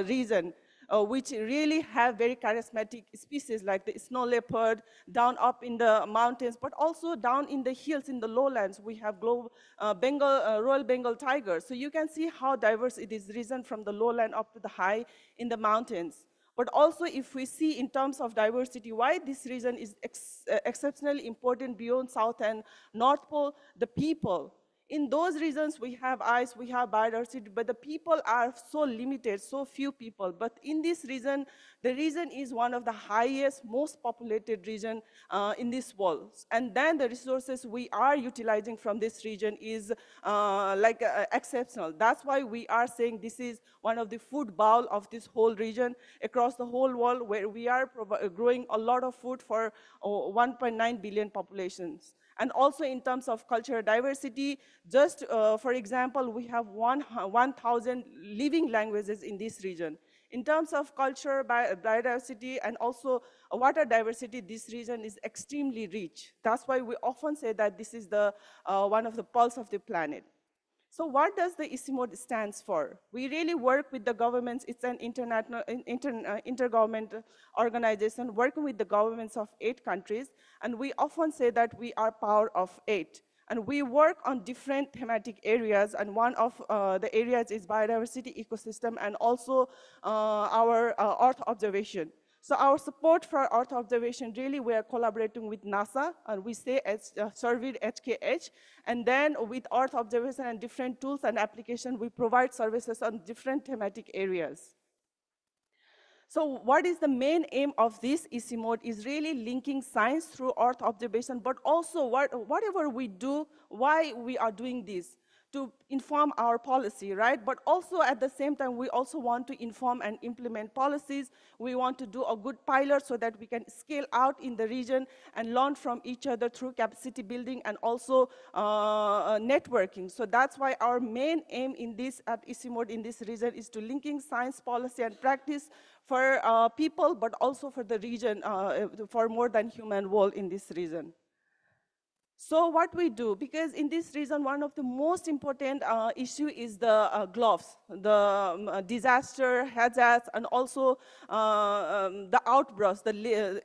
region, which really have very charismatic species like the snow leopard down up in the mountains, but also down in the hills, in the lowlands, we have Royal Bengal tiger. So you can see how diverse it is region from the lowland up to the high in the mountains. But also if we see in terms of diversity, why this region is exceptionally important beyond South and North Pole, the people. In those regions, we have ice, we have biodiversity, but the people are so limited, so few people. But in this region, the region is one of the highest, most populated region in this world. And then the resources we are utilizing from this region is exceptional. That's why we are saying this is one of the food bowl of this whole region across the whole world, where we are growing a lot of food for 1.9 billion populations. And also in terms of cultural diversity, just for example, we have 1,000 living languages in this region. In terms of culture, biodiversity, and also water diversity, this region is extremely rich. That's why we often say that this is the one of the pulse of the planet. So what does the ICMOD stands for? We really work with the governments. It's an international, intergovernmental organization working with the governments of 8 countries. And we often say that we are power of 8. And we work on different thematic areas. And one of the areas is biodiversity, ecosystem, and also our Earth observation. So our support for Earth observation, really we are collaborating with NASA, and we say Survey HKH, and then with Earth observation and different tools and applications, we provide services on different thematic areas. So what is the main aim of this ICMOD is really linking science through Earth observation, but also whatever we do, why we are doing this. to inform our policy, right? But also at the same time, we also want to inform and implement policies. We want to do a good pilot so that we can scale out in the region and learn from each other through capacity building and also networking. So that's why our main aim in this at ICIMOD in this region is to linking science, policy, and practice for people, but also for the region, for more than human world in this region. So what we do, because in this region, one of the most important issue is the gloves, the disaster hazards, and also the outbursts, the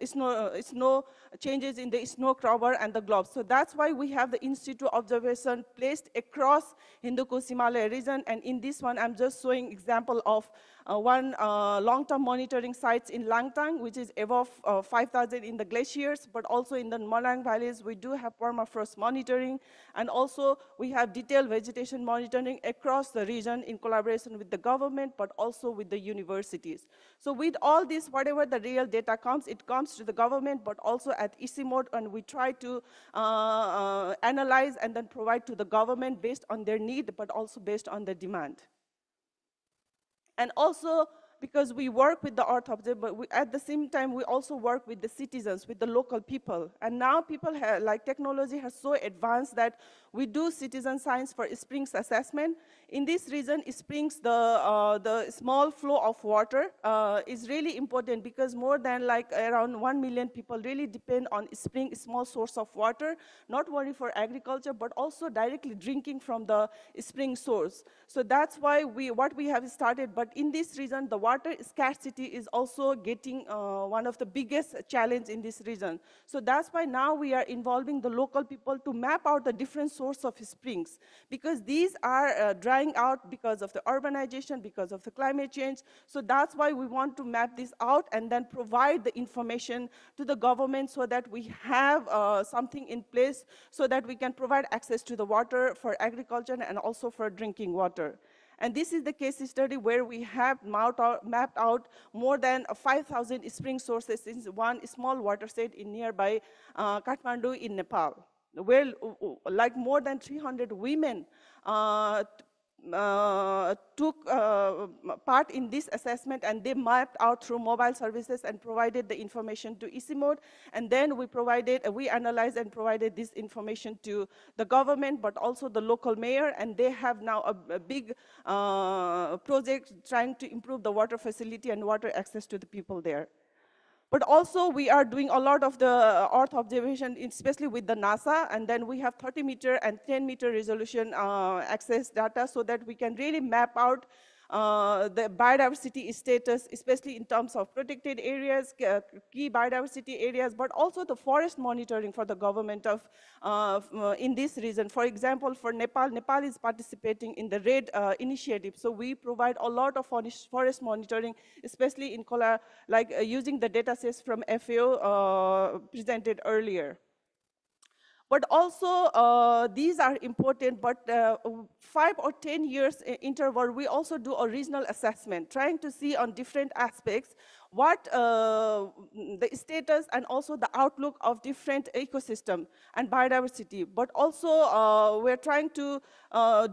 snow changes in the snow cover and the gloves. So that's why we have the Institute observation placed across Hindu-Kush-Himalaya region. And in this one, I'm just showing example of one long-term monitoring sites in Langtang, which is above 5,000 in the glaciers, but also in the Monang valleys, we do have permafrost monitoring, and also we have detailed vegetation monitoring across the region in collaboration with the government, but also with the universities. So with all this, whatever the real data comes, it comes to the government, but also at ICIMOD, and we try to analyze and then provide to the government based on their need, but also based on the demand. And also, because we work with the Earth Observer, but at the same time, we also work with the citizens, with the local people. And now people have, like technology has so advanced that we do citizen science for springs assessment. In this region, springs, the small flow of water is really important because more than like around 1 million people really depend on spring, small source of water, not only for agriculture, but also directly drinking from the spring source. So that's why what we have started, but in this region, the water scarcity is also getting one of the biggest challenge in this region. So that's why now we are involving the local people to map out the different source of springs, because these are drying out because of the urbanization, because of the climate change. So that's why we want to map this out and then provide the information to the government so that we have something in place so that we can provide access to the water for agriculture and also for drinking water. And this is the case study where we have mapped out more than 5,000 spring sources in one small watershed in nearby Kathmandu in Nepal, where like more than 300 women took part in this assessment, and they mapped out through mobile services and provided the information to ICIMOD. And then we analyzed and provided this information to the government, but also the local mayor, and they have now a big project trying to improve the water facility and water access to the people there. But also, we are doing a lot of the Earth observation, especially with the NASA, and then we have 30-meter and 10-meter resolution access data so that we can really map out the biodiversity status, especially in terms of protected areas, key biodiversity areas, but also the forest monitoring for the government of in this region. For example, for Nepal, Nepal is participating in the RED initiative. So we provide a lot of forest monitoring, especially in using the data sets from FAO presented earlier. But also, these are important, but 5 or 10 years interval, we also do a regional assessment, trying to see on different aspects what the status and also the outlook of different ecosystem and biodiversity. But also, we're trying to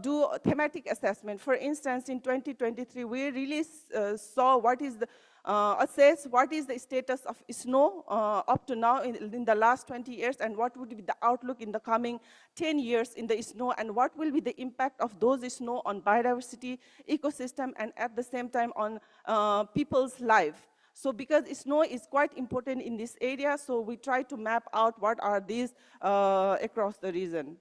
do thematic assessment. For instance, in 2023, we really saw what is the assess what is the status of snow up to now in the last 20 years, and what would be the outlook in the coming 10 years in the snow, and what will be the impact of those snow on biodiversity, ecosystem, and at the same time on people's life. So because snow is quite important in this area, so we try to map out what are these across the region.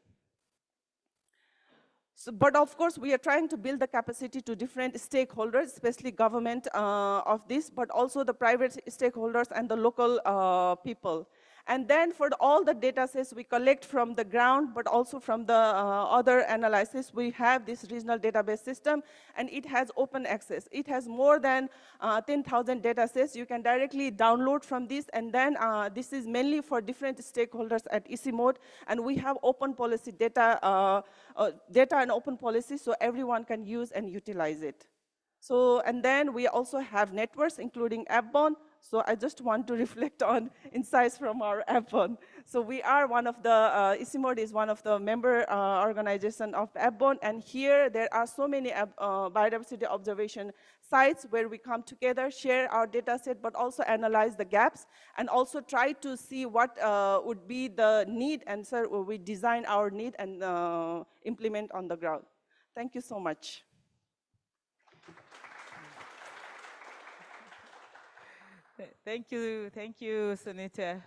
So, but of course, we are trying to build the capacity to different stakeholders, especially government of this, but also the private stakeholders and the local people. And then for all the data sets we collect from the ground, but also from the other analysis, we have this regional database system, and it has open access. It has more than 10,000 data sets. You can directly download from this, and then this is mainly for different stakeholders at ICIMOD, and we have open policy data and open policy, so everyone can use and utilize it. So, and then we also have networks, including App-Borne. So I just want to reflect on insights from our Airborne. So we are one of the, ICIMOD is one of the member organization of Airborne, and here there are so many biodiversity observation sites where we come together, share our data set, but also analyze the gaps, and also try to see what would be the need, and so we design our need and implement on the ground. Thank you so much. Thank you, Sunita.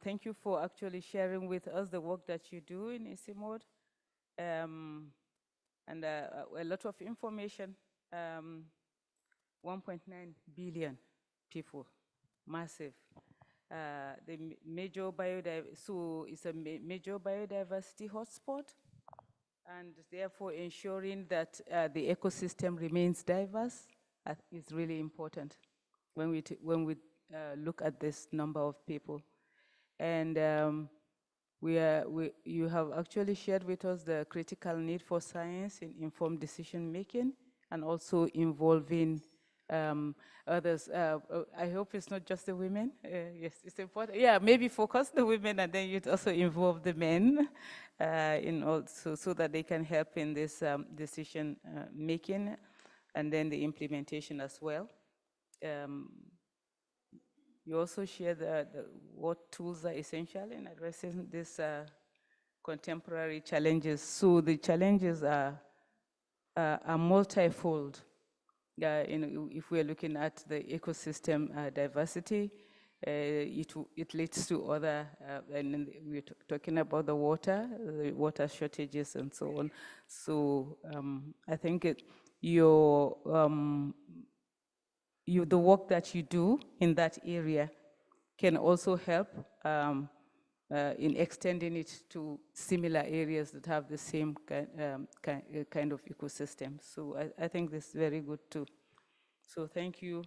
Thank you for actually sharing with us the work that you do in ICIMOD, and a lot of information. 1.9 billion people, massive. So it's a major biodiversity hotspot, and therefore ensuring that the ecosystem remains diverse is really important when we look at this number of people. And you have actually shared with us the critical need for science in informed decision making, and also involving others. I hope it's not just the women. Yes, it's important. Yeah, maybe focus the women, and then you'd also involve the men in also, so that they can help in this decision making, and then the implementation as well. You also share what tools are essential in addressing these contemporary challenges. So the challenges are multifold. If we're looking at the ecosystem diversity, it leads to other, and we're talking about the water shortages and so on. So I think the work that you do in that area can also help in extending it to similar areas that have the same kind of ecosystem. So I think this is very good too. So thank you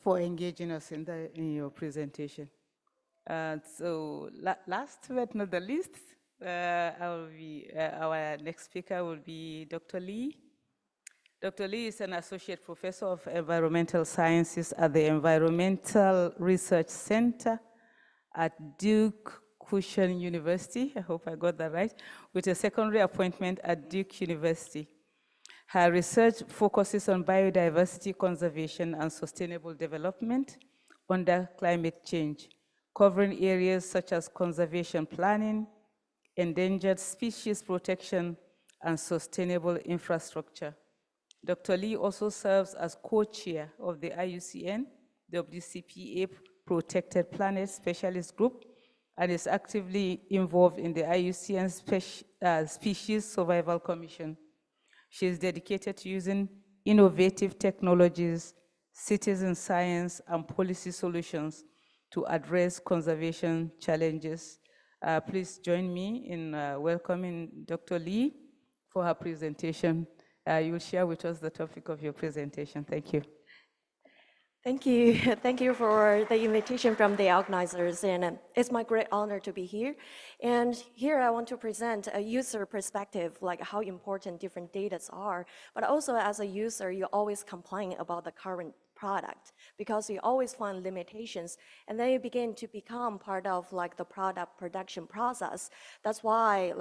for engaging us in your presentation. So last but not the least, our next speaker will be Dr. Lee. Dr. Lee is an associate professor of environmental sciences at the Environmental Research Center at Duke Cushion University. I hope I got that right, with a secondary appointment at Duke University. Her research focuses on biodiversity conservation and sustainable development under climate change, covering areas such as conservation planning, endangered species protection, and sustainable infrastructure. Dr. Lee also serves as co-chair of the IUCN WCPA Protected Planet Specialist Group, and is actively involved in the IUCN Species Survival Commission. She is dedicated to using innovative technologies, citizen science, and policy solutions to address conservation challenges. Please join me in welcoming Dr. Lee for her presentation. You will share with us the topic of your presentation. Thank you. Thank you. Thank you for the invitation from the organizers, and it's my great honor to be here. And here I want to present a user perspective, like how important different data are, but also as a user, you always complain about the current product because you always find limitations, and then you begin to become part of like the product production process. That's why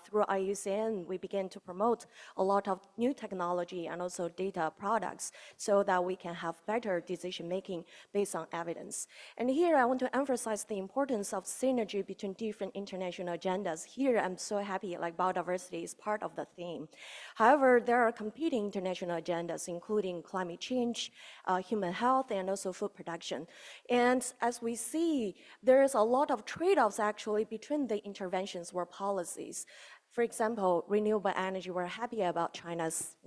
through IUCN we begin to promote a lot of new technology and also data products so that we can have better decision making based on evidence. And here I want to emphasize the importance of synergy between different international agendas. Here I'm so happy like biodiversity is part of the theme. However, there are competing international agendas including climate change, human health, and also food production. And as we see, there's a lot of trade-offs actually between the interventions or policies. For example, renewable energy, we're happy about China's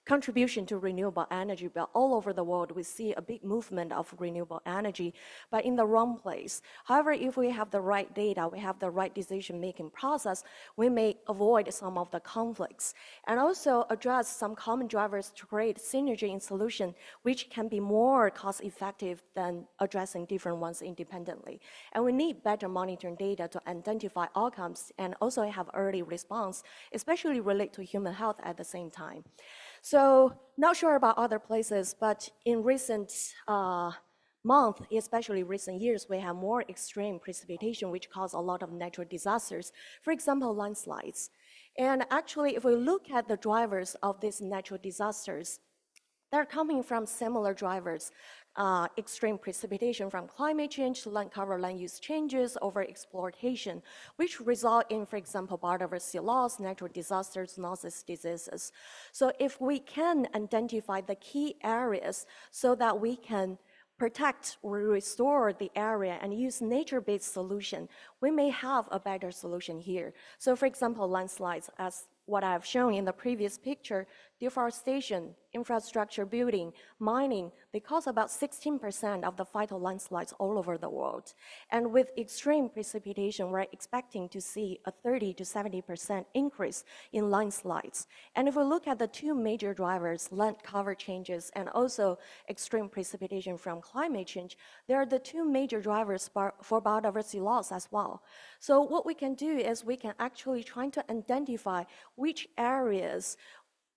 contribution to renewable energy, but all over the world we see a big movement of renewable energy, but in the wrong place. However, if we have the right data, we have the right decision-making process, we may avoid some of the conflicts and also address some common drivers to create synergy in solution, which can be more cost-effective than addressing different ones independently. And we need better monitoring data to identify outcomes and also have early response, especially related to human health at the same time. So not sure about other places, but in recent month, especially recent years, we have more extreme precipitation, which cause a lot of natural disasters. For example, landslides. And actually, if we look at the drivers of these natural disasters, they're coming from similar drivers, extreme precipitation from climate change, land cover, land use changes, over-exploitation, which result in, for example, biodiversity loss, natural disasters, zoonosis diseases. So if we can identify the key areas so that we can protect or restore the area and use nature-based solution, we may have a better solution here. So for example, landslides, as what I've shown in the previous picture, deforestation, infrastructure building, mining, they cause about 16% of the fatal landslides all over the world. And with extreme precipitation, we're expecting to see a 30 to 70% increase in landslides. And if we look at the two major drivers, land cover changes and also extreme precipitation from climate change, they are the two major drivers for biodiversity loss as well. So what we can do is we can actually try to identify which areas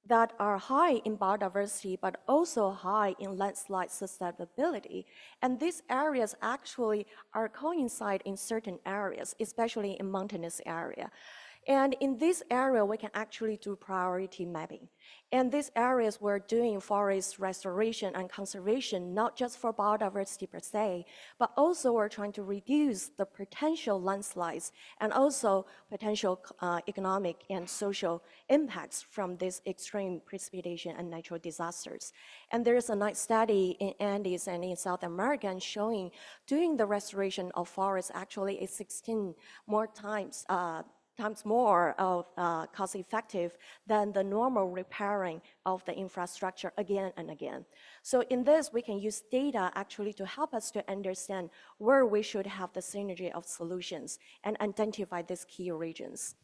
that are high in biodiversity, but also high in landslide susceptibility. And these areas actually are coincide in certain areas, especially in mountainous area. And in this area, we can actually do priority mapping. And these areas we're doing forest restoration and conservation, not just for biodiversity per se, but also we're trying to reduce the potential landslides and also potential economic and social impacts from this extreme precipitation and natural disasters. And there is a nice study in Andes and in South America showing doing the restoration of forests actually is 16 more times more cost effective than the normal repairing of the infrastructure again and again. So in this, we can use data actually to help us to understand where we should have the synergy of solutions and identify these key regions.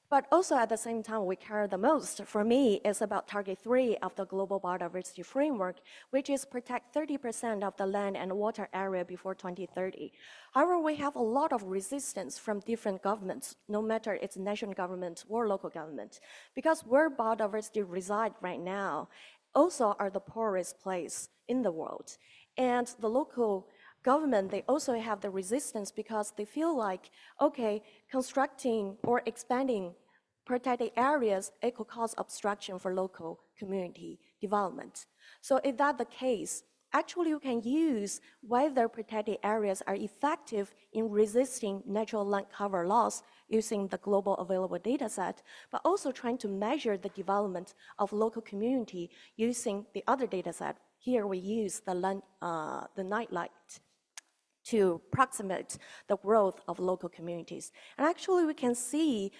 But also at the same time, we care the most, for me, is about target 3 of the Global Biodiversity Framework, which is protect 30% of the land and water area before 2030. However, we have a lot of resistance from different governments, no matter it's national government or local government, because where biodiversity resides right now also are the poorest place in the world. And the local government, they also have the resistance because they feel like, okay, constructing or expanding protected areas, it could cause obstruction for local community development. So if that's the case, actually you can use whether protected areas are effective in resisting natural land cover loss using the global available data set, but also trying to measure the development of local community using the other data set. Here we use the nightlight to approximate the growth of local communities. And actually we can see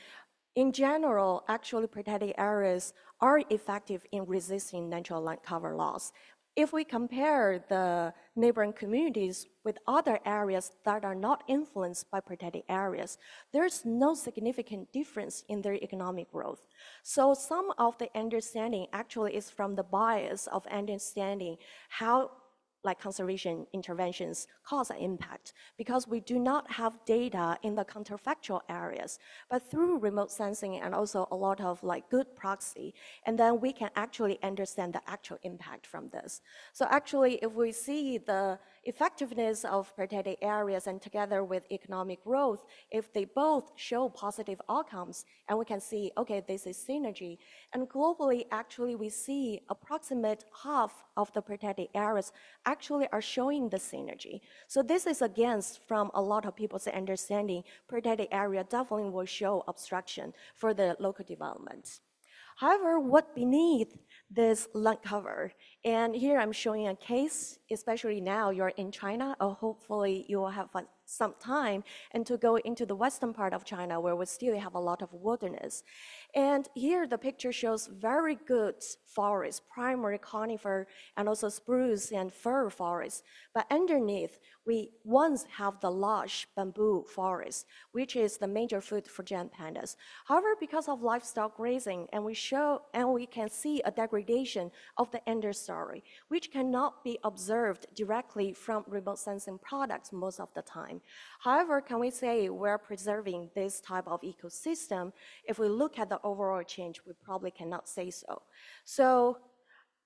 in general, actually protected areas are effective in resisting natural land cover loss. If we compare the neighboring communities with other areas that are not influenced by protected areas, there's no significant difference in their economic growth. So some of the understanding actually is from the bias of understanding how conservation interventions cause an impact, because we do not have data in the counterfactual areas, but through remote sensing and also a lot of good proxy, and then we can actually understand the actual impact from this. So actually, if we see the effectiveness of protected areas and together with economic growth, if they both show positive outcomes, and we can see, okay, this is synergy, and globally, actually, we see approximate half of the protected areas actually are showing the synergy. So this is against from a lot of people's understanding, protected area definitely will show obstruction for the local development. However, what beneath this land cover, and here I'm showing a case, especially now you're in China, or hopefully you will have some time and to go into the western part of China where we still have a lot of wilderness. And here the picture shows very good forests, primary conifer and also spruce and fir forests. But underneath, we once have the lush bamboo forest, which is the major food for giant pandas. However, because of livestock grazing, and we can see a degradation of the understory, which cannot be observed directly from remote sensing products most of the time. However, can we say we're preserving this type of ecosystem? If we look at the overall change, we probably cannot say so. So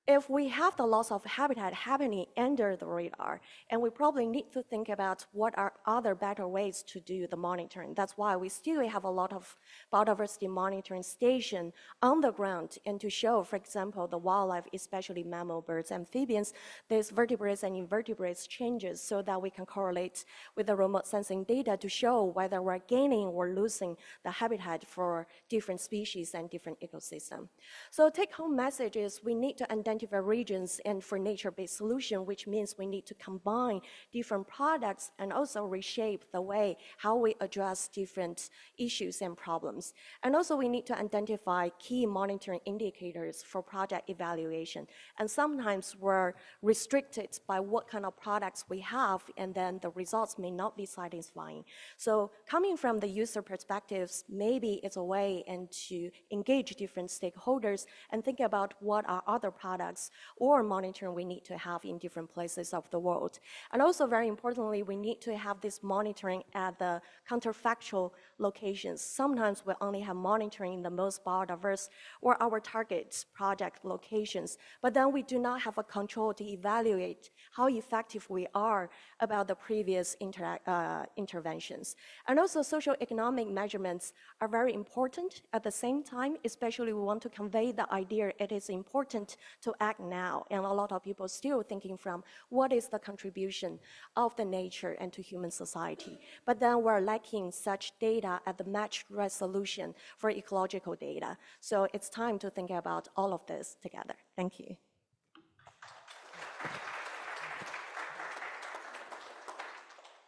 if we have the loss of habitat happening under the radar, and we probably need to think about what are other better ways to do the monitoring. That's why we still have a lot of biodiversity monitoring station on the ground, and to show, for example, the wildlife, especially mammal, birds, amphibians, these vertebrates and invertebrates changes so that we can correlate with the remote sensing data to show whether we're gaining or losing the habitat for different species and different ecosystems. So take-home message is we need to identify regions and for nature-based solution, which means we need to combine different products and also reshape the way how we address different issues and problems. And also we need to identify key monitoring indicators for project evaluation. And sometimes we're restricted by what kind of products we have, and then the results may not be satisfying. So coming from the user perspectives, maybe it's a way and to engage different stakeholders and think about what are other products or monitoring we need to have in different places of the world. And also very importantly, we need to have this monitoring at the counterfactual locations. Sometimes we only have monitoring in the most biodiverse or our target project locations, but then we do not have a control to evaluate how effective we are about the previous interventions. And also social economic measurements are very important at the same time, especially we want to convey the idea it is important to act now. And a lot of people still thinking from what is the contribution of the nature and to human society. But then we're lacking such data at the matched resolution for ecological data. So it's time to think about all of this together. Thank you.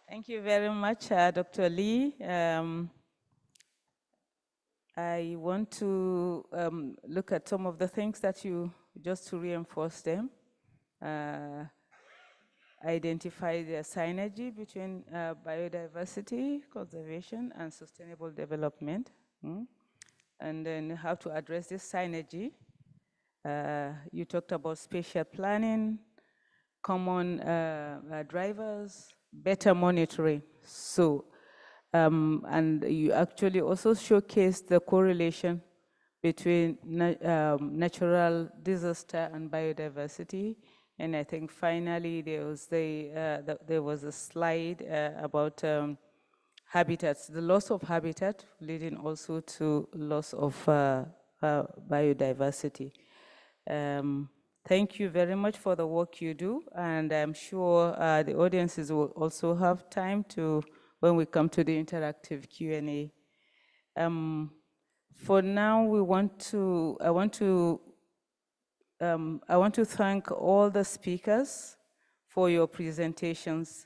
Thank you very much, Dr. Lee. I want to look at some of the things that you, just to reinforce them. Identify the synergy between biodiversity, conservation, and sustainable development. And then how to address this synergy. You talked about spatial planning, common drivers, better monitoring. So, and you actually also showcased the correlation between natural disaster and biodiversity. And I think finally there was a slide about habitats, the loss of habitat leading also to loss of biodiversity. Thank you very much for the work you do, and I'm sure the audiences will also have time to, when we come to the interactive Q&A. For now, I want to thank all the speakers for your presentations.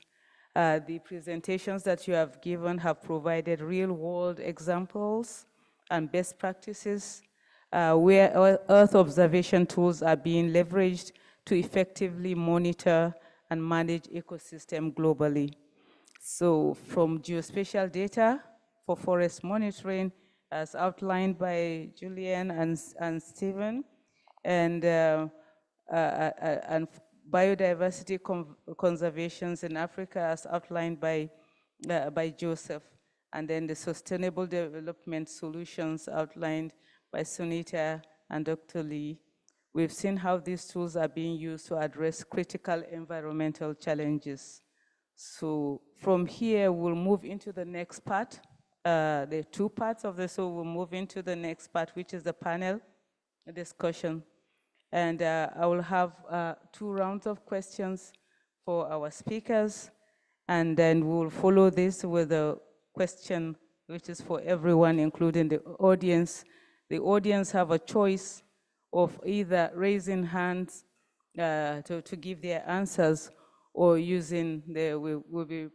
The presentations that you have given have provided real-world examples and best practices where Earth observation tools are being leveraged to effectively monitor and manage ecosystem globally. So from geospatial data for forest monitoring, as outlined by Julian and Stephen, and biodiversity conservations in Africa, as outlined by Joseph, and then the sustainable development solutions outlined by Sunita and Dr. Lee. We've seen how these tools are being used to address critical environmental challenges. So from here, we'll move into the next part. There are two parts of this, so we'll move into the next part, which is the panel discussion. And I will have 2 rounds of questions for our speakers, and then we'll follow this with a question which is for everyone, including the audience. The audience have a choice of either raising hands to give their answers, or using we'll be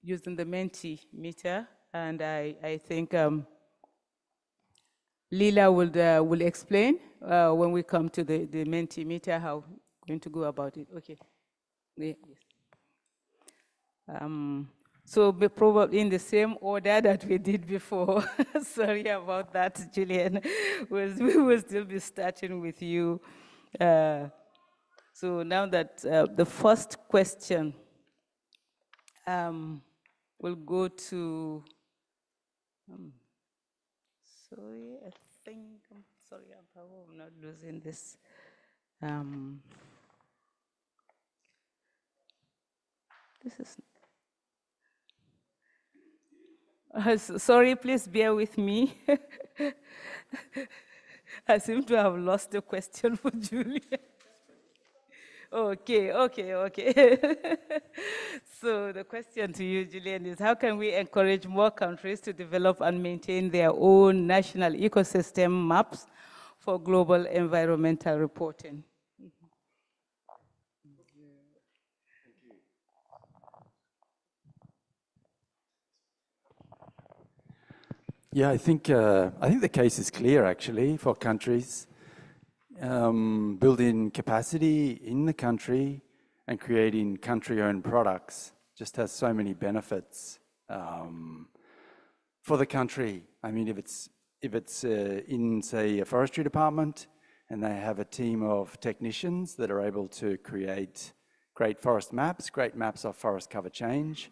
using the Mentimeter, and I think Lila will explain when we come to the Mentimeter how we're going to go about it. Okay. Yeah, yes. So probably in the same order that we did before. Sorry about that, Julian. We will still be starting with you. So now that the first question will go to, sorry, I think, I'm sorry, I'm not losing this. Um, this is. Sorry, please bear with me. I seem to have lost the question for Julia. Okay. So the question to you, Julian, is how can we encourage more countries to develop and maintain their own national ecosystem maps for global environmental reporting? Yeah, I think the case is clear actually for countries. Building capacity in the country and creating country-owned products just has so many benefits for the country. I mean, if it's in, say, a forestry department and they have a team of technicians that are able to create great forest maps, great maps of forest cover change,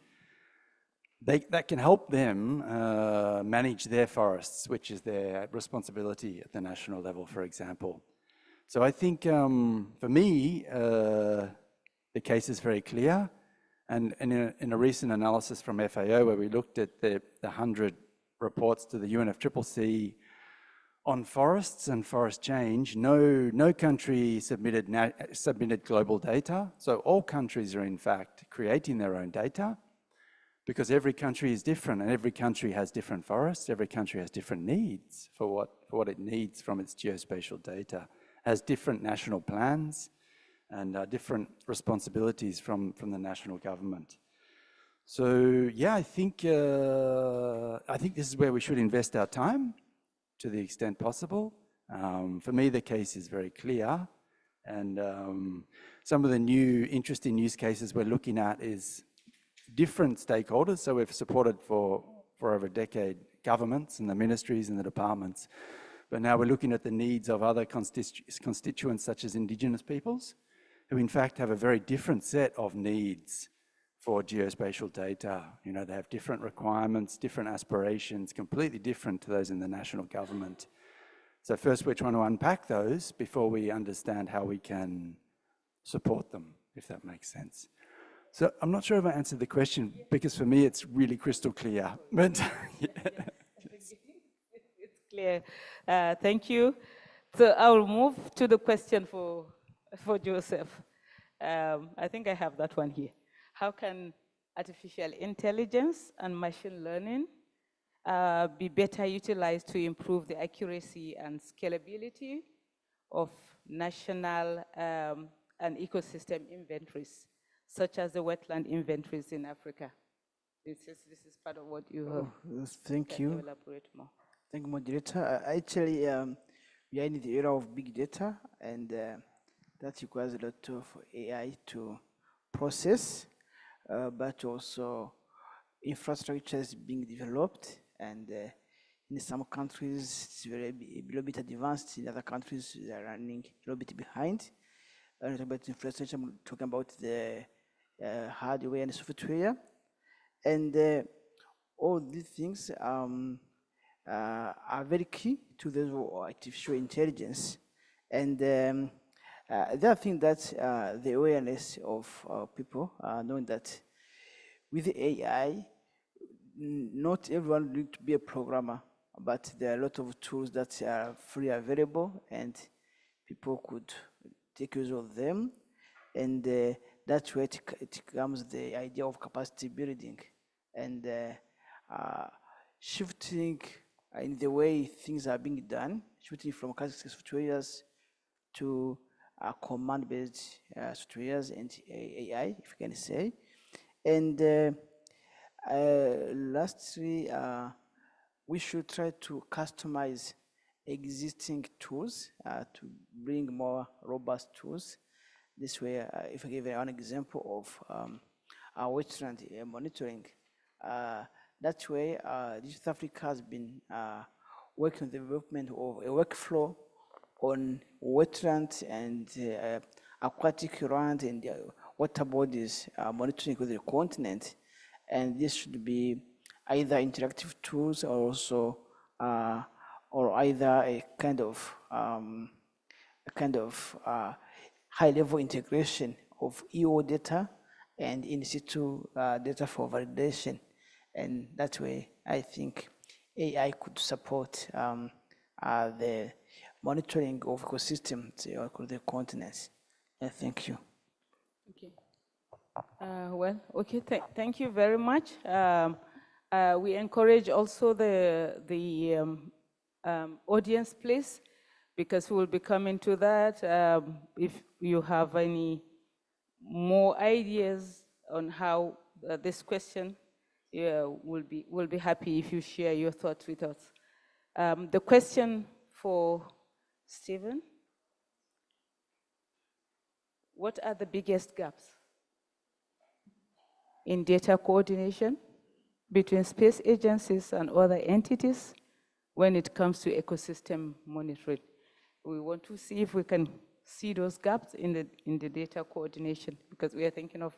that can help them manage their forests, which is their responsibility at the national level, for example. So I think, for me, the case is very clear. And in a recent analysis from FAO, where we looked at the 100 reports to the UNFCCC on forests and forest change, no country submitted global data. So all countries are in fact creating their own data, because every country is different and every country has different forests. Every country has different needs for what it needs from its geospatial data, has different national plans and different responsibilities from the national government. So yeah, I think this is where we should invest our time to the extent possible. For me, the case is very clear, and some of the new interesting use cases we're looking at is different stakeholders. So we've supported for over a decade governments and the ministries and the departments, but now we're looking at the needs of other constituents such as Indigenous peoples, who in fact have a very different set of needs for geospatial data. You know, they have different requirements, different aspirations, completely different to those in the national government. So first we're trying to unpack those before we understand how we can support them, if that makes sense. So I'm not sure if I answered the question, because for me it's really crystal clear. But yeah. It's clear. Thank you. So I will move to the question for Joseph. I think I have that one here. How can artificial intelligence and machine learning be better utilized to improve the accuracy and scalability of national and ecosystem inventories, such as the wetland inventories in Africa? This is part of what you Thank you. Elaborate more. Thank you, moderator. Actually, we are in the era of big data, and that requires a lot of AI to process, but also infrastructure is being developed, and in some countries it's a little bit advanced. In other countries, they are running a little bit behind. Talking about infrastructure, I'm talking about the hardware and software, and all these things are very key to the artificial intelligence. And the other thing that the awareness of people knowing that with AI, not everyone needs to be a programmer, but there are a lot of tools that are freely available, and people could take use of them. And that's where it comes the idea of capacity building and shifting in the way things are being done, shifting from classic softwares to command-based softwares and AI, if you can say. And lastly, we should try to customize existing tools to bring more robust tools. This way, if I give an example of our wetland monitoring, that way, South Africa has been working on the development of a workflow on wetland and aquatic land and water bodies monitoring with the continent. And this should be either interactive tools or also, or either a kind of high-level integration of EO data and in situ data for validation. And that way, I think AI could support the monitoring of ecosystems across the continents. Thank you. Okay. Thank you very much. We encourage also the audience, please, because we will be coming to that. If you have any more ideas on how this question, we'll be happy if you share your thoughts with us. The question for Stephen: what are the biggest gaps in data coordination between space agencies and other entities when it comes to ecosystem monitoring? We want to see if we can see those gaps in the data coordination, because we are thinking of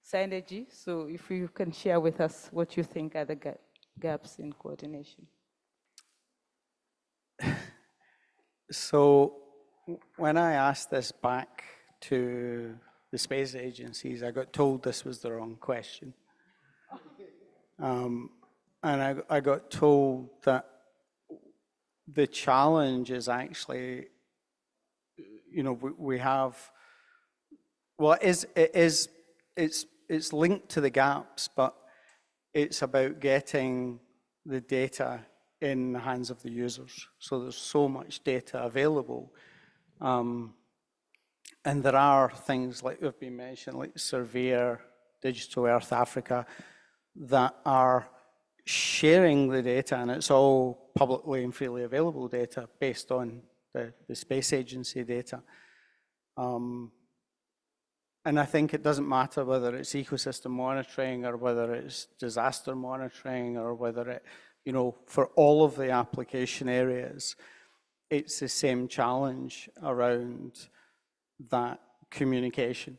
synergy. So if you can share with us what you think are the gaps in coordination. So when I asked this back to the space agencies, I got told this was the wrong question. And I got told that the challenge is actually, you know, we have, well, it's linked to the gaps, but it's about getting the data in the hands of the users. So there's so much data available. And there are things like have been mentioned, like Surveyor, Digital Earth Africa, that are sharing the data, and it's all publicly and freely available data based on the space agency data. And I think it doesn't matter whether it's ecosystem monitoring or whether it's disaster monitoring or whether it, you know, for all of the application areas, it's the same challenge around that communication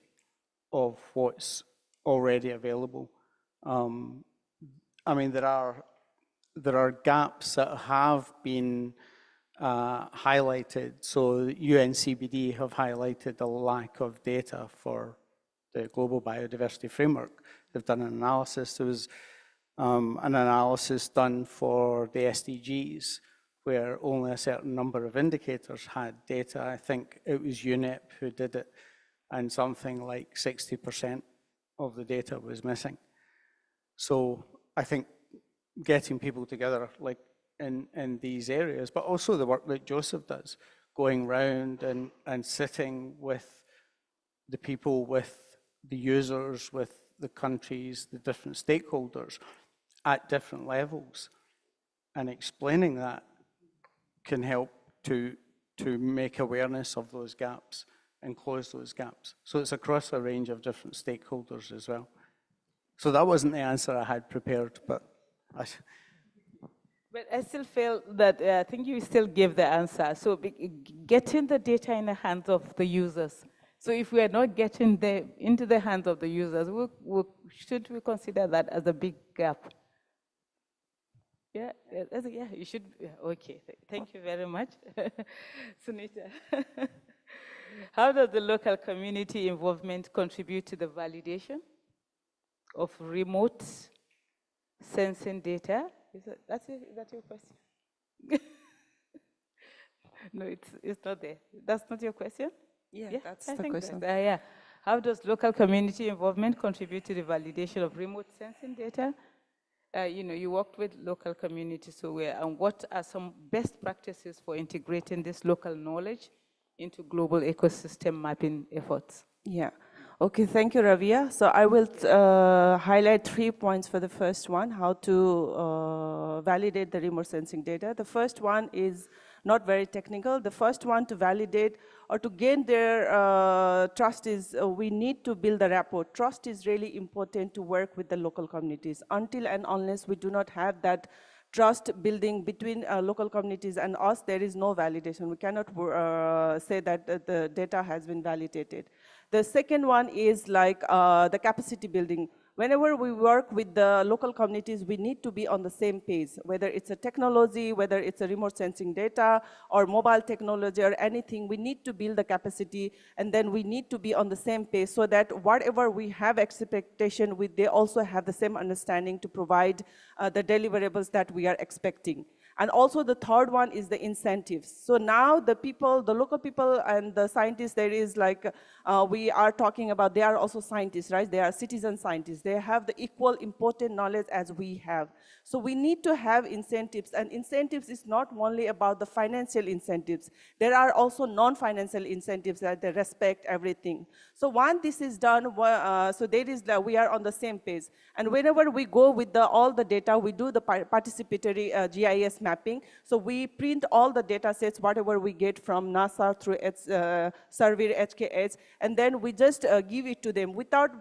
of what's already available. I mean, there are gaps that have been highlighted. So UNCBD have highlighted the lack of data for the Global Biodiversity Framework. They've done an analysis. There was an analysis done for the SDGs, where only a certain number of indicators had data. I think it was UNEP who did it, and something like 60% of the data was missing. So I think getting people together, like in these areas, but also the work that Joseph does, going round and sitting with the people, with the users, with the countries, the different stakeholders at different levels, and explaining that can help to make awareness of those gaps and close those gaps. So it's across a range of different stakeholders as well. So that wasn't the answer I had prepared, but I still feel that I think you still give the answer. So getting the data in the hands of the users. So if we are not getting into the hands of the users, should we consider that as a big gap? Yeah, yeah, you should. Okay, thank you very much, Sunita. How does the local community involvement contribute to the validation of remote sensing data? Is that your question? No, it's not there. That's not your question? Yeah, that's the question. Yeah. How does local community involvement contribute to the validation of remote sensing data? You know, you worked with local communities, so and what are some best practices for integrating this local knowledge into global ecosystem mapping efforts? Yeah. Okay, thank you, Ravia. So I will highlight 3 points for the first one, how to validate the remote sensing data. The first one is not very technical. The first one to validate or to gain their trust is we need to build a rapport. Trust is really important to work with the local communities. Until and unless we do not have that trust building between local communities and us, there is no validation. We cannot say that the data has been validated. The second one is like the capacity building. whenever we work with the local communities, we need to be on the same page, whether it's a technology, whether it's a remote sensing data, or mobile technology, or anything. We need to build the capacity, and then we need to be on the same page so that whatever we have expectation with, they also have the same understanding to provide the deliverables that we are expecting. And also the third one is the incentives. So now the people, the local people and the scientists, there is like, we are talking about, they are also scientists, right? They are citizen scientists. They have the equal important knowledge as we have. So we need to have incentives, and incentives is not only about the financial incentives. There are also non-financial incentives that they respect everything. So once this is done, so there is, we are on the same page. And whenever we go with all the data, we do the participatory GIS mapping. So we print all the data sets, whatever we get from NASA through its survey HKH, and then we just give it to them without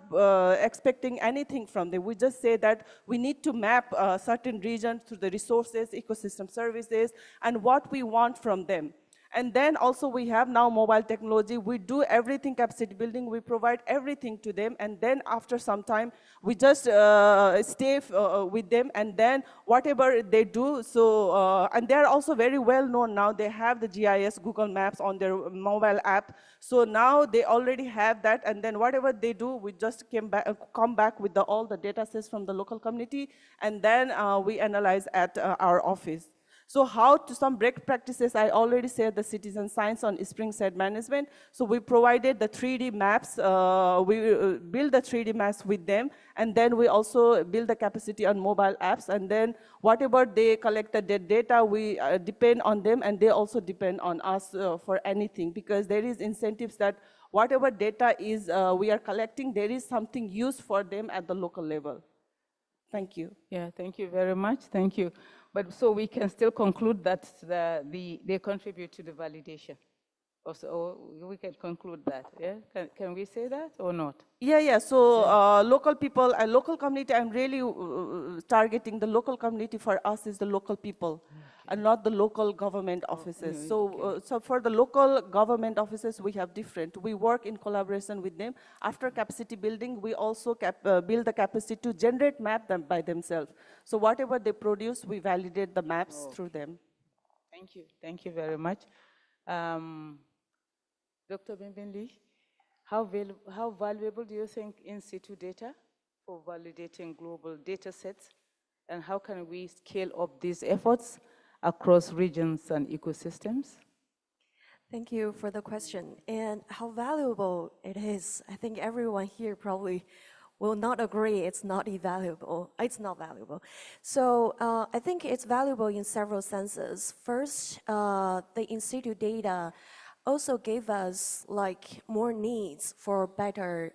expecting anything from them. We just say that we need to map certain regions through the resources, ecosystem services, and what we want from them. And then also we have now mobile technology. We do everything capacity building. We provide everything to them. And then after some time, we just stay with them. And then whatever they do, so, and they're also very well known now. They have the GIS, Google Maps on their mobile app. So now they already have that. And then whatever they do, we just come back with all the data sets from the local community. And then we analyze at our office. So how to some break practices, I already said the citizen science on spring site management. So we provided the 3D maps, we build the 3D maps with them, and then we also build the capacity on mobile apps, and then whatever they collected the data, we depend on them, and they also depend on us for anything, because there is incentives that whatever data is we are collecting, there is something used for them at the local level. Thank you. Yeah, thank you very much. Thank you. But so we can still conclude that they contribute to the validation. Also, we can conclude that, yeah? Can we say that or not? Yeah. So local people and local community, I'm really targeting the local community. For us is the local people, and not the local government offices. So for the local government offices, we have different. We work in collaboration with them. After capacity building, we also build the capacity to generate map them by themselves. So whatever they produce, we validate the maps through them. Thank you very much. Dr. Bimbinli, how valuable do you think in situ data for validating global data sets, and how can we scale up these efforts across regions and ecosystems? Thank you for the question. And how valuable it is, I think everyone here probably will not agree it's not valuable. It's not valuable. So I think it's valuable in several senses. First, the in situ data also gave us like more needs for better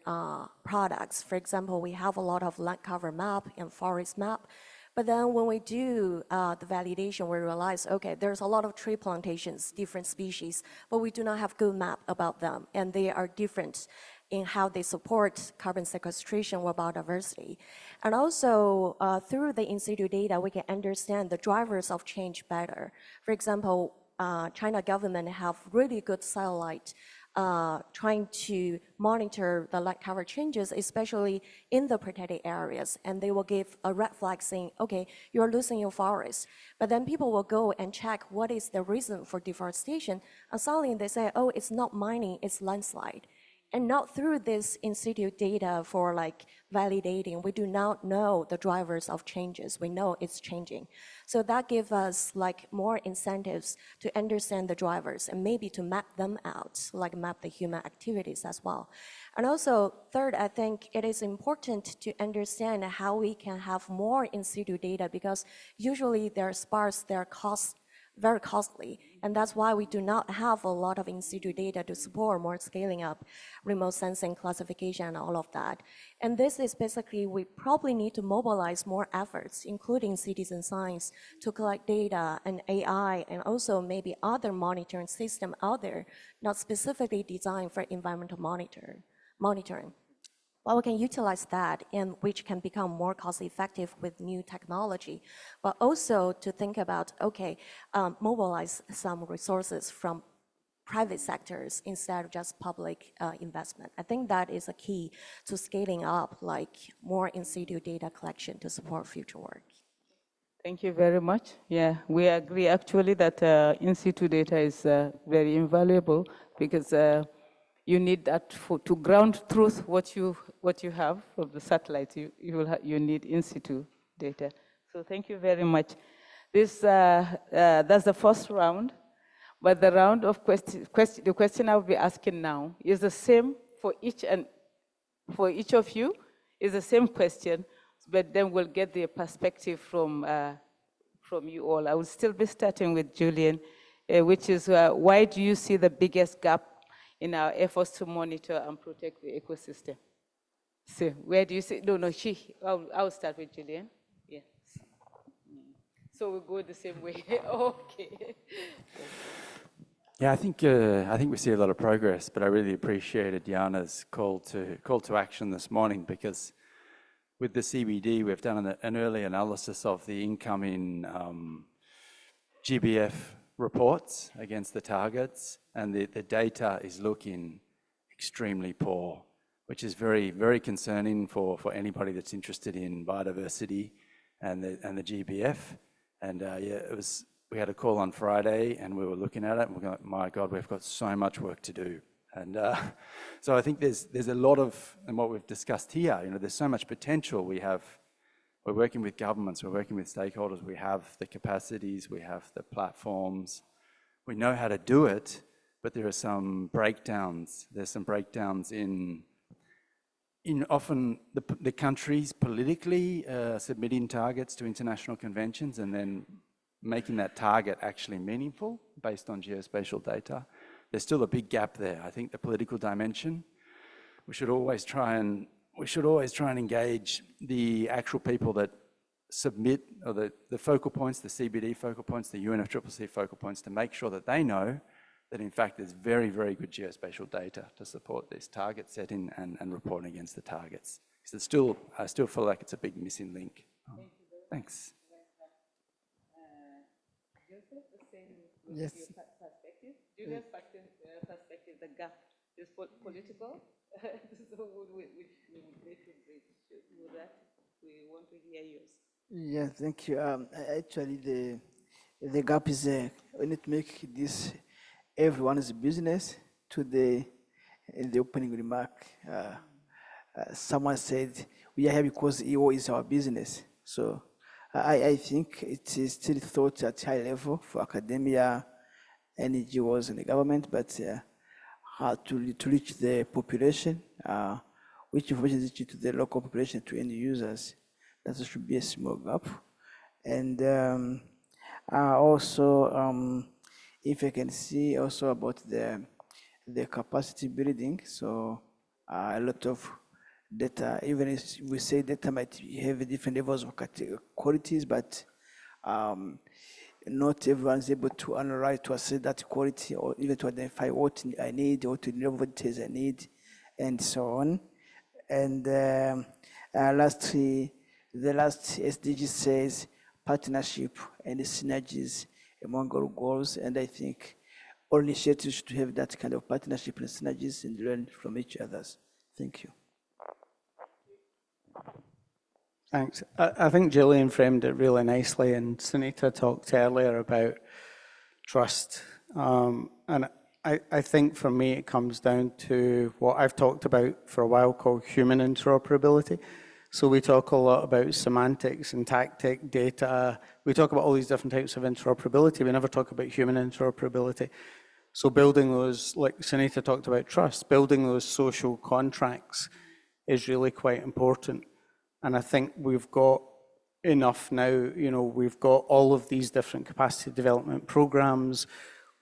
products. For example, we have a lot of land cover map and forest map, but then when we do the validation, we realize, okay, there's a lot of tree plantations, different species, but we do not have good map about them, and they are different in how they support carbon sequestration or biodiversity. And also, through the in situ data, we can understand the drivers of change better. For example, China government have really good satellite trying to monitor the land cover changes, especially in the protected areas. And they will give a red flag saying, okay, you're losing your forest. But then people will go and check what is the reason for deforestation. And suddenly they say, oh, it's not mining, it's landslide. And not through this in situ data for like validating, we do not know the drivers of changes. We know it's changing. So that gives us like more incentives to understand the drivers and maybe to map them out, like map the human activities as well. And also third, I think it is important to understand how we can have more in situ data, because usually they're sparse, they're very costly, and that's why we do not have a lot of in situ data to support more scaling up remote sensing, classification, and all of that. And this is basically, we probably need to mobilize more efforts, including citizen science, to collect data and AI, and also maybe other monitoring system out there, not specifically designed for environmental monitoring. Well, we can utilize that, and which can become more cost-effective with new technology, but also to think about, okay, mobilize some resources from private sectors instead of just public investment. I think that is a key to scaling up like more in-situ data collection to support future work. Thank you very much. Yeah, we agree actually that in-situ data is very invaluable because you need that to ground truth what you have from the satellite. You need in-situ data. So thank you very much. This that's the first round, but the round of the question I will be asking now is the same for each of you. Is the same question, but then we'll get the perspective from you all. I will still be starting with Julian, which is why do you see the biggest gap in our efforts to monitor and protect the ecosystem? So where do you see? No, I'll start with Julian. Yeah. So we'll go the same way. Okay. Yeah, I think we see a lot of progress, but I really appreciated Jana's call to action this morning, because with the CBD, we've done an early analysis of the incoming GBF reports against the targets, and the data is looking extremely poor, which is very, very concerning for anybody that's interested in biodiversity and the GBF. And yeah, we had a call on Friday, and we were looking at it, and we're going, my God, we've got so much work to do. And so I think there's a lot of, and what we've discussed here, there's so much potential. We're working with governments, we're working with stakeholders, we have the capacities, we have the platforms, we know how to do it, but there are some breakdowns. There's some breakdowns in often the countries politically submitting targets to international conventions and then making that target actually meaningful based on geospatial data. There's still a big gap there. I think the political dimension, we should always try and engage the actual people that submit, or the focal points, the CBD focal points, the UNFCCC focal points, to make sure that they know that in fact there's very, very good geospatial data to support this target setting and reporting against the targets. So I still feel like it's a big missing link. Thanks. Joseph, the same with Yes. your perspective. Julia's perspective, the gap is political. So we need to bridge with that. We want to hear yours. Yeah, thank you. Actually, the gap is we need to make this everyone's business. In the opening remark, someone said we are here because EO is our business. So I think it is still thought at high level for academia, NGOs, and the government, but how to reach the population, which information is reached to the local population, to end users. That should be a small gap. And also, if I can see also about the capacity building, so a lot of data, even if we say data might have different levels of qualities, but not everyone is able to analyze, to assess that quality, or even to identify what I need, or to level of details I need, and so on. And lastly, the last SDG says partnership and the synergies among our goals, and I think all initiatives should have that kind of partnership and synergies and learn from each other. Thank you. Thanks. I think Gillian framed it really nicely, and Sunita talked earlier about trust. And I think for me it comes down to what I've talked about for a while called human interoperability. So we talk a lot about semantic, syntactic, data. We talk about all these different types of interoperability. We never talk about human interoperability. So building those, like Sunita talked about trust, building those social contracts is really quite important. And I think we've got enough now, we've got all of these different capacity development programs,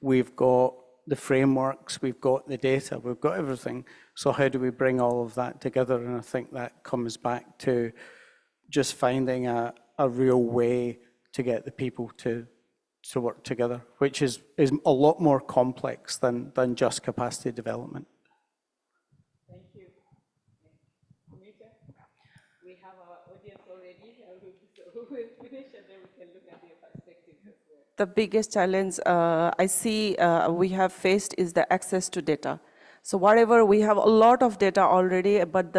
we've got the frameworks, we've got the data, we've got everything. So how do we bring all of that together? And I think that comes back to just finding a real way to get the people to work together, which is a lot more complex than just capacity development. Thank you. We we have our audience already. So we'll finish and then we can look at their perspectives as well. The biggest challenge I see we have faced is the access to data. So whatever, we have a lot of data already, but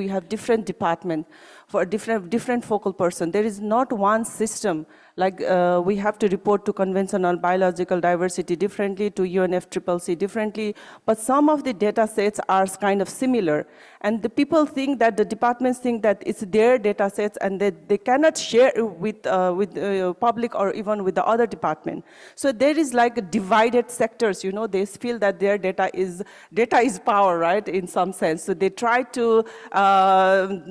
we have different departments for different focal person. There is not one system, like we have to report to conventional biological diversity differently, to UNFCCC differently, but some of the data sets are kind of similar. And the people think that, the departments think that it's their data sets and that they cannot share with public or even with the other department. So there is like divided sectors, you know, they feel that their data is power, right, in some sense. So they try to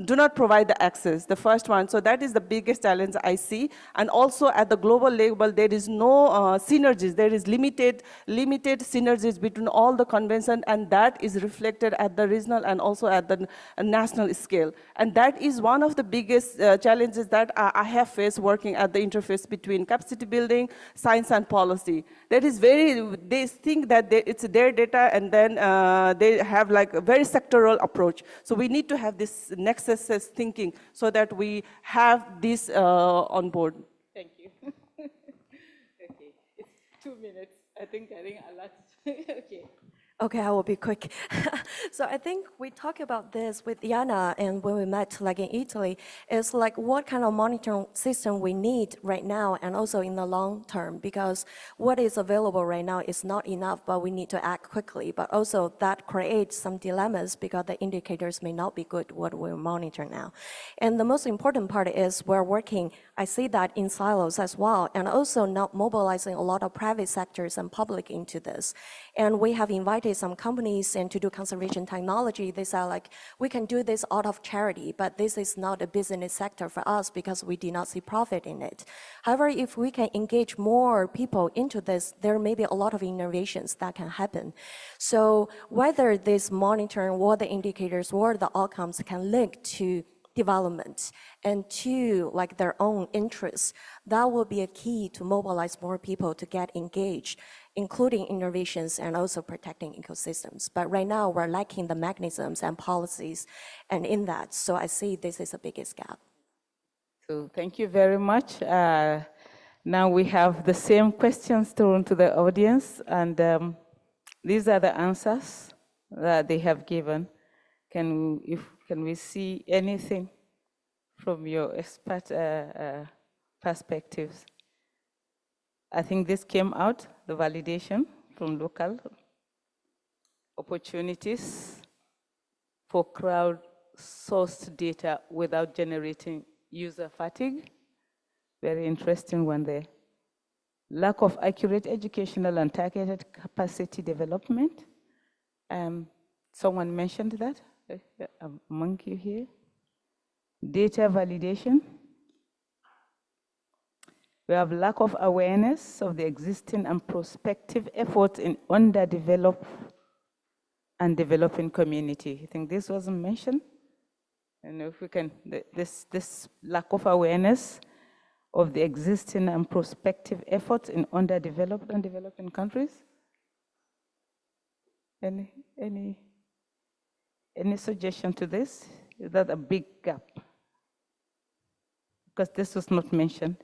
do not provide the access, the first one. So that is the biggest challenge I see. And also at the global level, there is no synergies. There is limited synergies between all the conventions, and that is reflected at the regional and also at the national scale. And that is one of the biggest challenges that I have faced working at the interface between capacity building, science, and policy. That is they think that it's their data, and then they have like a very sectoral approach. So we need to have this nexus thinking so that we have this on board. Thank you. Okay, it's 2 minutes. I think a lot. Okay. Okay, I will be quick. So I think we talked about this with Jana, and when we met like in Italy, it's like what kind of monitoring system we need right now and also in the long term, because what is available right now is not enough, but we need to act quickly. But also that creates some dilemmas because the indicators may not be good what we monitor now. And the most important part is we're working, I see that in silos as well, and also not mobilizing a lot of private sectors and public into this. And we have invited some companies and to do conservation technology. They said like, we can do this out of charity, but this is not a business sector for us because we do not see profit in it. However, if we can engage more people into this, there may be a lot of innovations that can happen. So whether this monitoring or the indicators or the outcomes can link to development and to like their own interests, that will be a key to mobilize more people to get engaged, including innovations and also protecting ecosystems. But right now we're lacking the mechanisms and policies and in that, so I see this is the biggest gap. So thank you very much. Now we have the same questions thrown to the audience, and these are the answers that they have given. Can we see anything from your expert perspectives? I think this came out, the validation from local opportunities for crowd-sourced data without generating user fatigue. Very interesting one there. Lack of accurate educational and targeted capacity development. Someone mentioned that among you here. Data validation. We have lack of awareness of the existing and prospective efforts in underdeveloped and developing community. I think this wasn't mentioned. And if we can, this lack of awareness of the existing and prospective efforts in underdeveloped and developing countries. Any suggestion to this? Is that a big gap? Because this was not mentioned.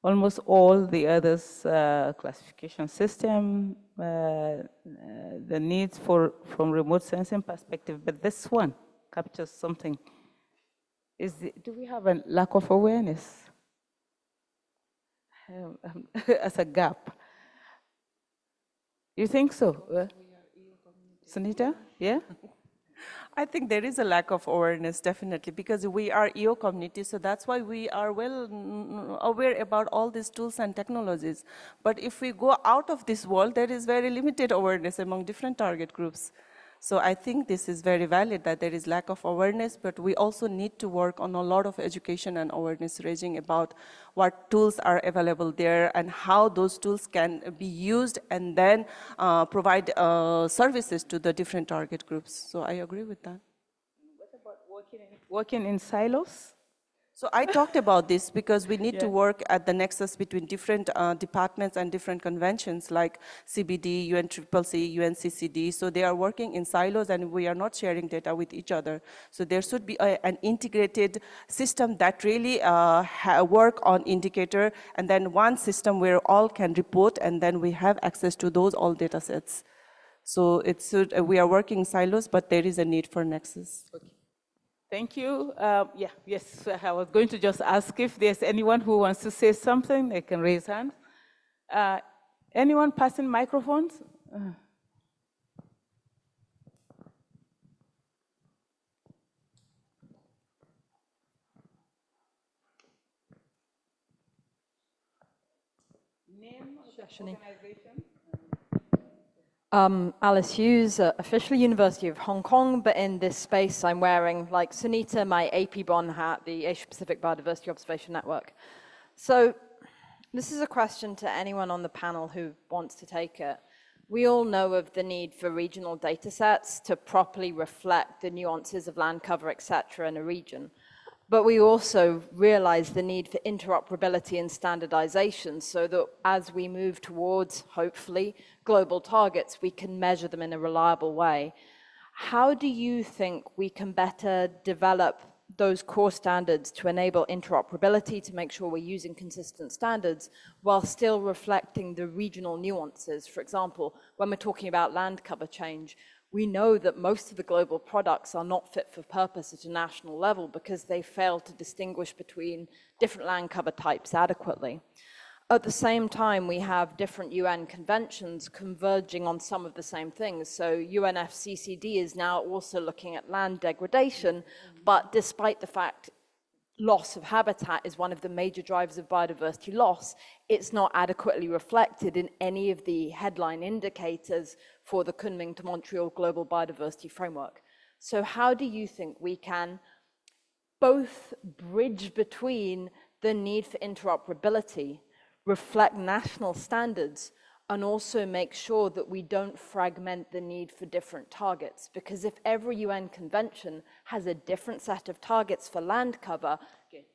Almost all the others, classification system, the needs from remote sensing perspective, but this one captures something. Do we have a lack of awareness as a gap? You think so? Sunita, yeah? I think there is a lack of awareness, definitely, because we are EO community, so that's why we are well aware about all these tools and technologies. But if we go out of this world, there is very limited awareness among different target groups. So I think this is very valid that there is lack of awareness, but we also need to work on a lot of education and awareness raising about what tools are available there and how those tools can be used and then provide services to the different target groups. So I agree with that. What about working in silos? So I talked about this because we need to work at the nexus between different departments and different conventions like CBD, UNCCC, UNCCD. So they are working in silos and we are not sharing data with each other. So there should be an integrated system that really work on indicator, and then one system where all can report, and then we have access to those all data sets. So we are working silos, but there is a need for nexus. Okay. Thank you. Yes, I was going to just ask if there's anyone who wants to say something, they can raise hands. Anyone passing microphones? Name, organization? Alice Hughes, officially University of Hong Kong, but in this space I'm wearing, like Sunita, my AP Bonn hat, the Asia Pacific Biodiversity Observation Network. So this is a question to anyone on the panel who wants to take it. We all know of the need for regional data sets to properly reflect the nuances of land cover, et cetera, in a region. But we also realize the need for interoperability and standardization so that as we move towards, hopefully, global targets, we can measure them in a reliable way. How do you think we can better develop those core standards to enable interoperability, to make sure we're using consistent standards, while still reflecting the regional nuances? For example, when we're talking about land cover change, we know that most of the global products are not fit for purpose at a national level because they fail to distinguish between different land cover types adequately. At the same time, we have different UN conventions converging on some of the same things. So UNFCCD is now also looking at land degradation, but despite the fact loss of habitat is one of the major drivers of biodiversity loss, it's not adequately reflected in any of the headline indicators for the Kunming to Montreal Global Biodiversity Framework. So how do you think we can both bridge between the need for interoperability, reflect national standards, and also make sure that we don't fragment the need for different targets? Because if every UN convention has a different set of targets for land cover,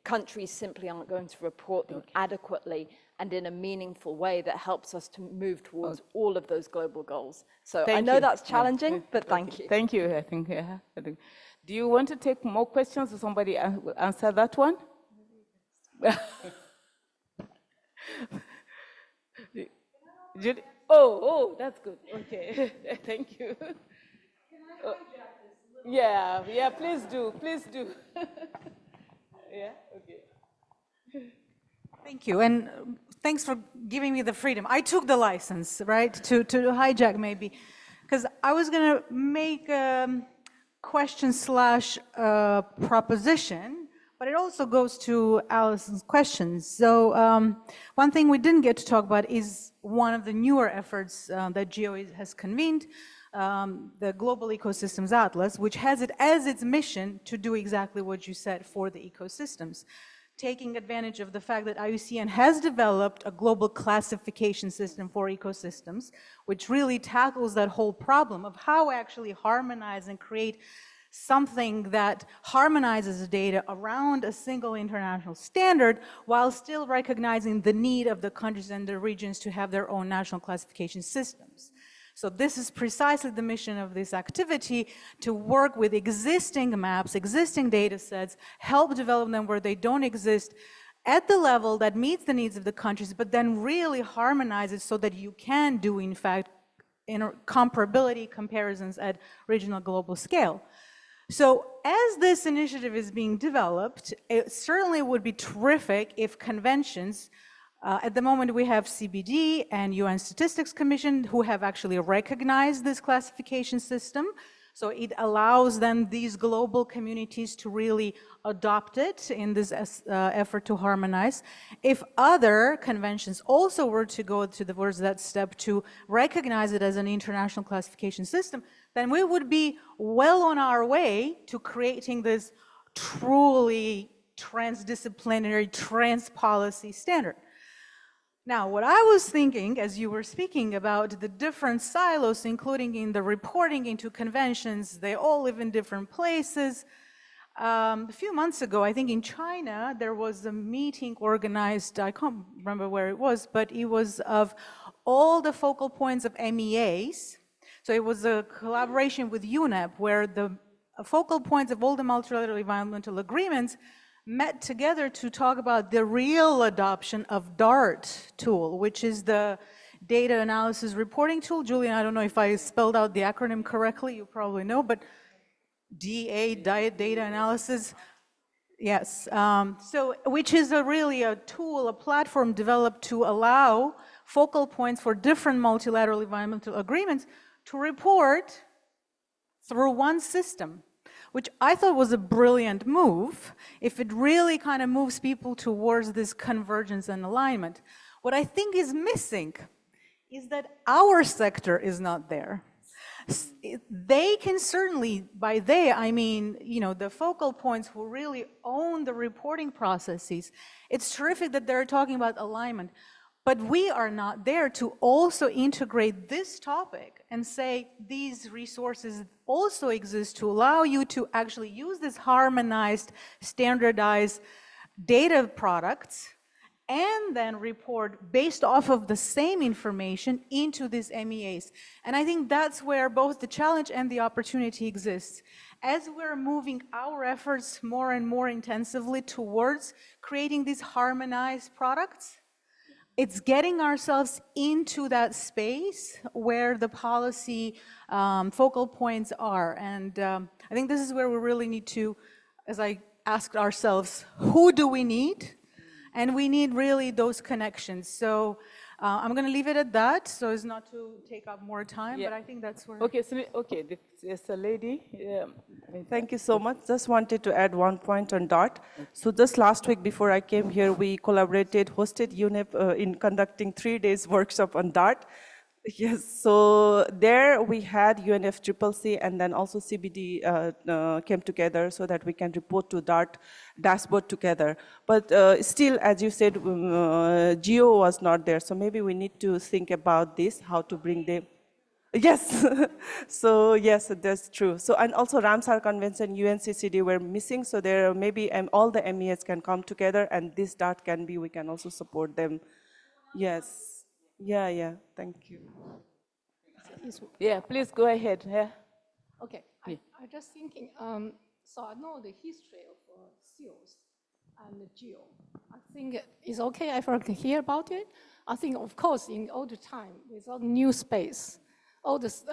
countries simply aren't going to report them adequately and in a meaningful way that helps us to move towards all of those global goals. So I know that's challenging, but thank you. Thank you, I think. Do you want to take more questions, or somebody will answer that one? Oh, that's good. Okay, thank you. Yeah, please do. Yeah, okay. Thank you, and thanks for giving me the freedom. I took the license, right, to hijack maybe, because I was going to make a question / proposition, but it also goes to Alison's questions. So one thing we didn't get to talk about is one of the newer efforts that GEO has convened, the Global Ecosystems Atlas, which has it as its mission to do exactly what you said for the ecosystems, taking advantage of the fact that IUCN has developed a global classification system for ecosystems, which really tackles that whole problem of how actually harmonize and create something that harmonizes data around a single international standard while still recognizing the need of the countries and the regions to have their own national classification systems. So this is precisely the mission of this activity, to work with existing maps, existing data sets, help develop them where they don't exist at the level that meets the needs of the countries, but then really harmonize it so that you can do, in fact, comparability comparisons at regional global scale. So as this initiative is being developed, it certainly would be terrific if conventions, at the moment we have CBD and UN Statistics Commission who have actually recognized this classification system. So it allows then these global communities to really adopt it in this effort to harmonize. If other conventions also were to go towards that step to recognize it as an international classification system, then we would be well on our way to creating this truly transdisciplinary, trans-policy standard. Now, what I was thinking as you were speaking about the different silos, including in the reporting into conventions, they all live in different places. A few months ago, I think in China, there was a meeting organized, I can't remember where it was, but it was of all the focal points of MEAs. So it was a collaboration with UNEP where the focal points of all the multilateral environmental agreements met together to talk about the real adoption of DART tool, which is the data analysis reporting tool. Julian, I don't know if I spelled out the acronym correctly, you probably know, but DA, data analysis, yes. So, which is really a tool, a platform developed to allow focal points for different multilateral environmental agreements to report through one system, which I thought was a brilliant move if it really kind of moves people towards this convergence and alignment. What I think is missing is that our sector is not there. They can certainly, by they, I mean, you know, the focal points who really own the reporting processes. It's terrific that they're talking about alignment, but we are not there to also integrate this topic and say these resources also exist to allow you to actually use this harmonized, standardized data products and then report based off of the same information into these MEAs. And I think that's where both the challenge and the opportunity exists. As we're moving our efforts more and more intensively towards creating these harmonized products, it's getting ourselves into that space where the policy focal points are. And I think this is where we really need to, as I asked ourselves, who do we need? And we need really those connections. So I'm going to leave it at that, so as not to take up more time, but I think that's where... Okay, so, there's a lady. Thank you so much. Just wanted to add one point on DART. So just last week before I came here, we hosted UNEP in conducting 3 days workshop on DART. Yes, so there we had UNFCCC and then also CBD came together so that we can report to DART dashboard together. But still, as you said, Geo was not there, so maybe we need to think about this, how to bring them. Yes, so yes, that's true. So, and also Ramsar Convention, UNCCD were missing, so there maybe all the MES can come together and this DART can be, we can also support them. Yes. Yeah, thank you. Yeah, please go ahead. Yeah. Okay, I'm just thinking, so I know the history of SEALs and Geo. I think it's okay if I can hear about it. I think, of course, in older time, without new space, all this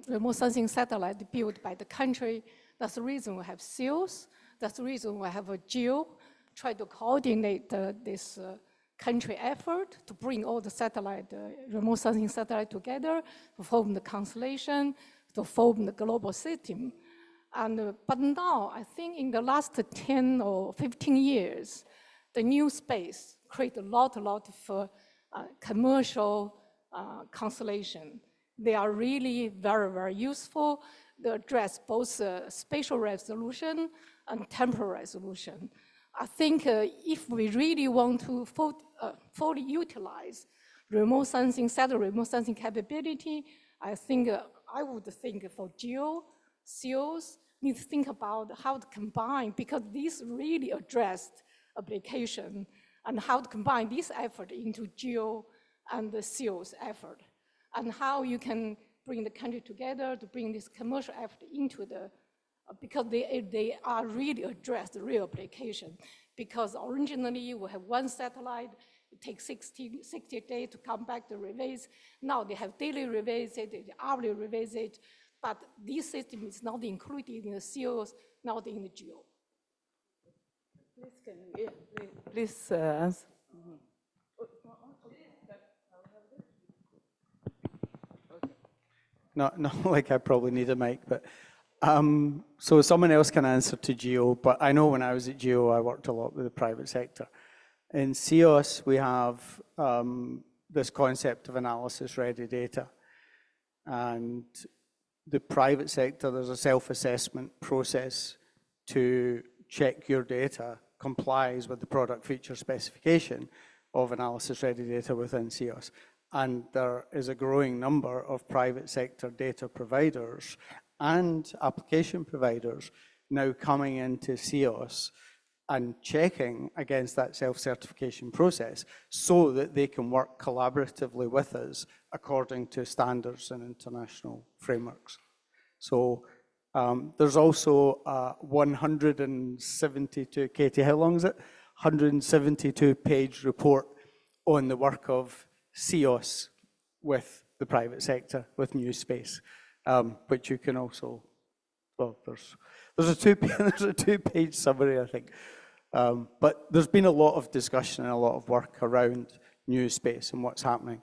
remote sensing satellite built by the country, that's the reason we have SEALs, that's the reason we have a Geo, try to coordinate this country effort to bring all the satellite, remote sensing satellite together to form the constellation, to form the global system. And, but now, I think in the last 10 or 15 years, the new space create a lot of commercial constellation. They are really very, very useful. They address both spatial resolution and temporal resolution. I think if we really want to fully utilize remote sensing, satellite remote sensing capability, I think I would think for Geo, SEALs, need to think about how to combine, because these really addressed application, and how to combine this effort into Geo and the SEALs effort, and how you can bring the country together to bring this commercial effort into the because they are really addressed the real application. Because originally we have one satellite, it takes 60 days to come back to revisit. Now they have daily revisit, hourly revisit, but this system is not included in the SEALs, not in the Geo. Please answer. Not like I probably need a mic, but so someone else can answer to Geo, but I know when I was at Geo, I worked a lot with the private sector. In CEOS, we have this concept of analysis-ready data. And the private sector, there's a self-assessment process to check your data complies with the product feature specification of analysis-ready data within CEOS. And there is a growing number of private sector data providers and application providers now coming into CEOS and checking against that self-certification process so that they can work collaboratively with us according to standards and international frameworks. So there's also a 172, Katie, how long is it? 172-page report on the work of CEOS with the private sector, with new space, which you can also, well, there's a two-page summary, I think. But there's been a lot of discussion and a lot of work around new space and what's happening.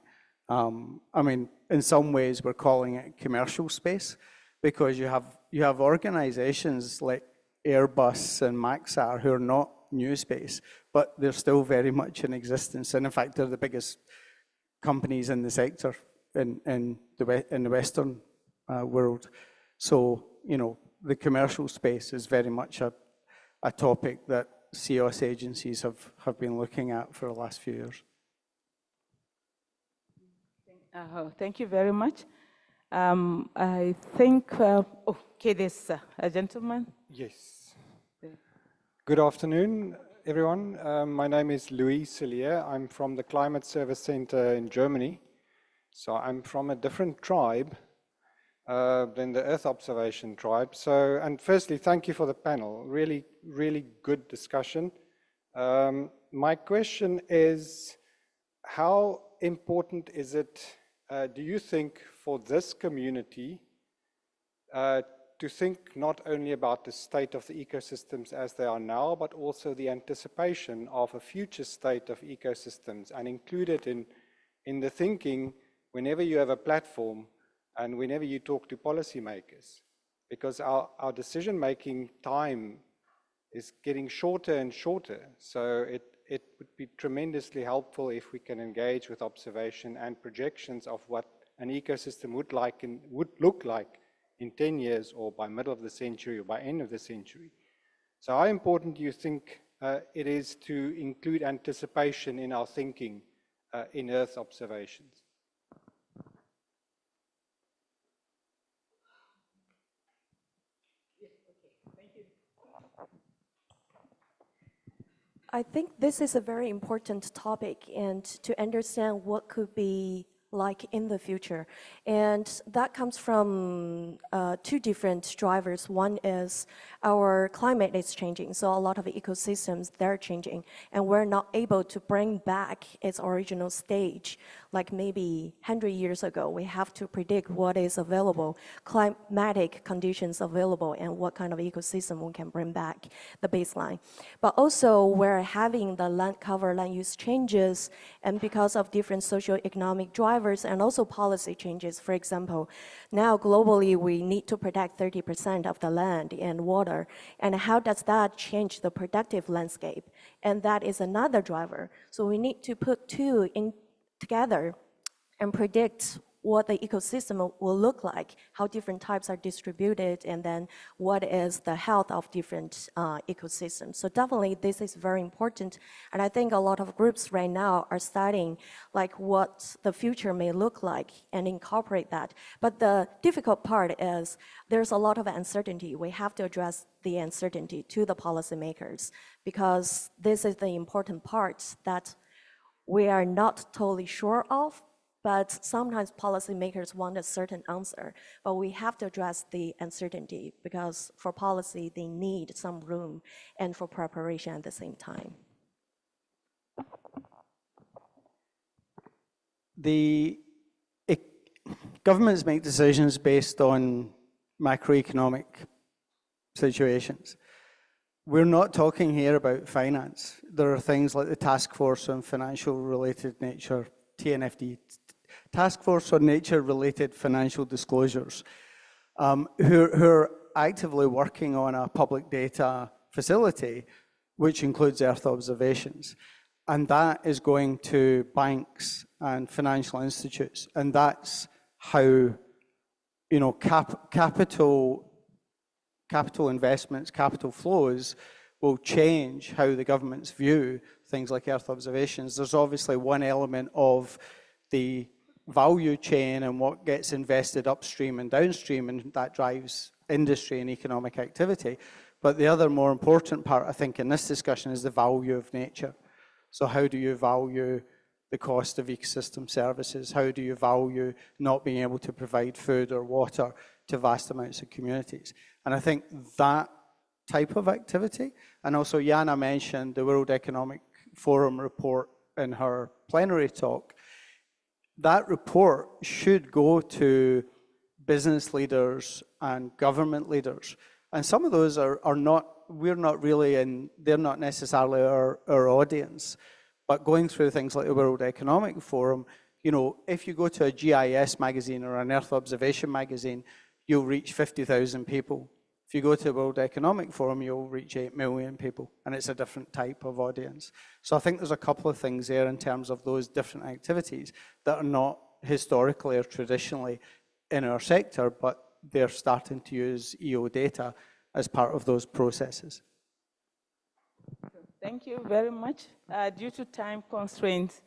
I mean, in some ways, we're calling it commercial space because you have organizations like Airbus and Maxar who are not new space, but they're still very much in existence. And in fact, they're the biggest companies in the sector in the Western world. So, you know, the commercial space is very much a topic that CEOS agencies have been looking at for the last few years. Thank you very much. I think, okay, there's a gentleman. Yes. Good afternoon, everyone. My name is Louis Cillier. I'm from the Climate Service Center in Germany. So I'm from a different tribe than the Earth Observation tribe. So, and firstly, thank you for the panel. Really, really good discussion. My question is, how important is it, do you think, for this community to think not only about the state of the ecosystems as they are now, but also the anticipation of a future state of ecosystems, and include it in the thinking whenever you have a platform and whenever you talk to policymakers? Because our decision-making time is getting shorter and shorter. So it would be tremendously helpful if we can engage with observation and projections of what an ecosystem would look like in 10 years, or by middle of the century, or by end of the century. So how important do you think it is to include anticipation in our thinking in Earth observations? I think this is a very important topic, and to understand what could be like in the future. And that comes from two different drivers. One is our climate is changing, so a lot of ecosystems, they're changing, and we're not able to bring back its original stage. Like maybe 100 years ago, we have to predict what is available, climatic conditions available, and what kind of ecosystem we can bring back, the baseline. But also, we're having the land cover, land use changes, and because of different socioeconomic drivers, and also policy changes. For example, now globally we need to protect 30% of the land and water. And how does that change the productive landscape? And that is another driver. So we need to put two in together and predict what the ecosystem will look like, how different types are distributed, and then what is the health of different ecosystems. So definitely this is very important. And I think a lot of groups right now are studying like what the future may look like and incorporate that. But the difficult part is there's a lot of uncertainty. We have to address the uncertainty to the policymakers, because this is the important part that we are not totally sure of. But sometimes policymakers want a certain answer, but we have to address the uncertainty, because for policy, they need some room and for preparation at the same time. Governments make decisions based on macroeconomic situations. We're not talking here about finance. There are things like the Task Force on Financial Related Nature, TNFD, Task Force on Nature-Related Financial Disclosures, who are actively working on a public data facility, which includes Earth observations. And that is going to banks and financial institutes. And that's how, you know, capital investments, capital flows will change how the governments view things like Earth observations. There's obviously one element of the value chain and what gets invested upstream and downstream, and that drives industry and economic activity. But the other more important part, I think, in this discussion is the value of nature. So how do you value the cost of ecosystem services? How do you value not being able to provide food or water to vast amounts of communities? And I think that type of activity, and also Jana mentioned the World Economic Forum report in her plenary talk, that report should go to business leaders and government leaders. And some of those are not, we're not really in, they're not necessarily our audience. But going through things like the World Economic Forum, you know, if you go to a GIS magazine or an Earth Observation magazine, you'll reach 50,000 people. If you go to the World Economic Forum, you'll reach 8 million people, and it's a different type of audience. So I think there's a couple of things there in terms of those different activities that are not historically or traditionally in our sector, but they're starting to use EO data as part of those processes. Thank you very much. Due to time constraints,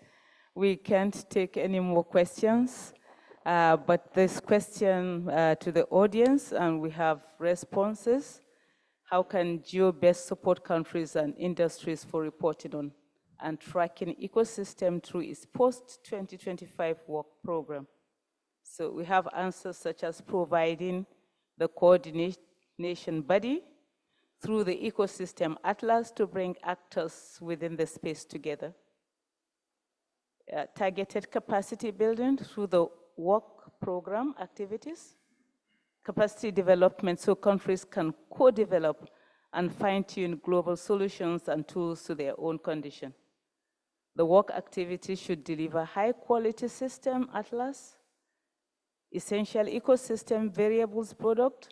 we can't take any more questions. But this question to the audience, and we have responses. How can GEO best support countries and industries for reporting on and tracking ecosystem through its post-2025 work program? So we have answers such as providing the coordination body through the ecosystem atlas to bring actors within the space together. Targeted capacity building through the work program activities. Capacity development so countries can co-develop and fine-tune global solutions and tools to their own condition. The work activity should deliver high-quality system atlas, essential ecosystem variables product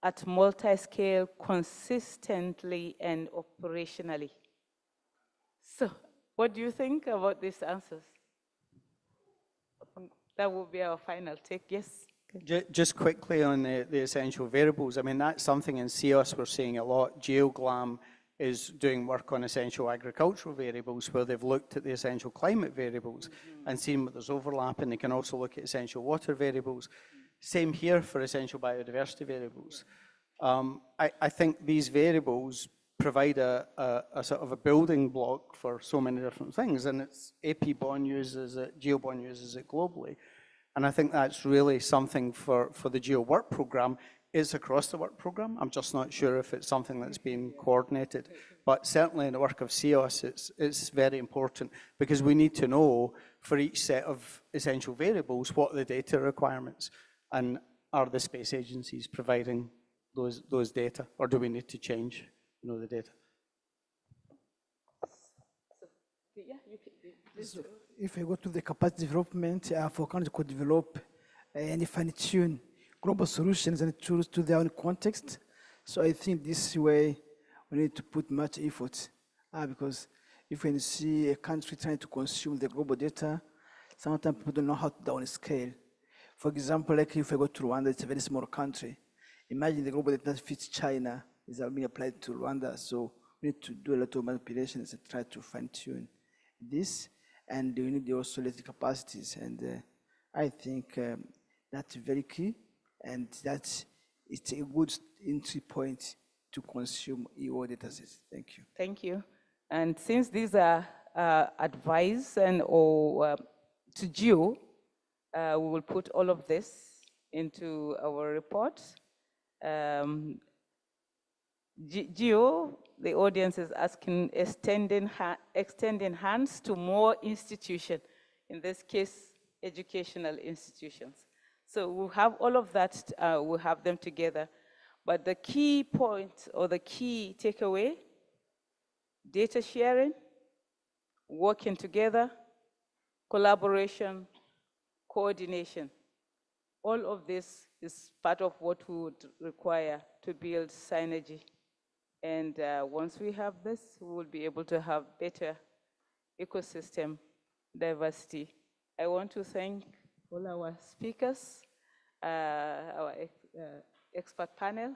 at multi-scale consistently and operationally. So what do you think about these answers? That will be our final take, yes? Just quickly on the essential variables, I mean, that's something in CEOS we're seeing a lot. GeoGlam is doing work on essential agricultural variables where they've looked at the essential climate variables and seen what there's overlap, and they can also look at essential water variables. Same here for essential biodiversity variables. I think these variables provide a sort of a building block for so many different things, and it's AP-BON uses it, GeoBON uses it globally. And I think that's really something for the GEO work program is across the work program. I'm just not sure if it's something that's being coordinated, but certainly in the work of CEOS, it's very important because we need to know for each set of essential variables what are the data requirements, and are the space agencies providing those data, or do we need to change, the data? So if I go to the capacity development for countries to develop and fine-tune global solutions and tools to their own context, so I think this way we need to put much effort because if we see a country trying to consume the global data, sometimes people don't know how to downscale. For example, like if I go to Rwanda, it's a very small country. Imagine the global data fits China is being applied to Rwanda, so we need to do a lot of manipulations and try to fine-tune this, and we need also the capacities, and I think that's very key, and it's a good entry point to consume EO datasets. Thank you. Thank you. And since these are advice or to GEO, we will put all of this into our report. GEO, the audience is asking, extending hands to more institutions, in this case, educational institutions. So we'll have all of that, we'll have them together. But the key point or the key takeaway, data sharing, working together, collaboration, coordination. All of this is part of what we would require to build synergy. And once we have this, we will be able to have better ecosystem diversity. I want to thank all our speakers, our expert panel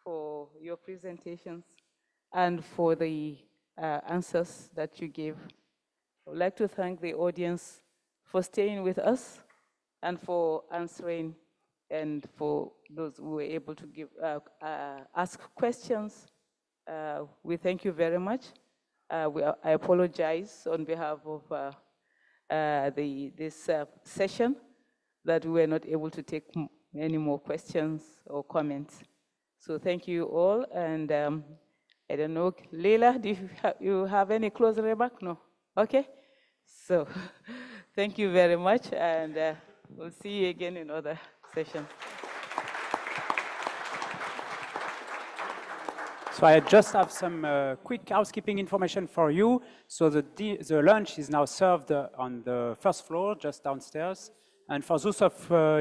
for your presentations and for the answers that you gave. I would like to thank the audience for staying with us and for answering and for those who were able to ask questions. We thank you very much. I apologize on behalf of this session that we were not able to take any more questions or comments. So thank you all, and I don't know, Leila, do you have any closing remark? No? Okay. So thank you very much, and we'll see you again in other sessions. So I just have some quick housekeeping information for you. So the lunch is now served on the first floor, just downstairs. And for those of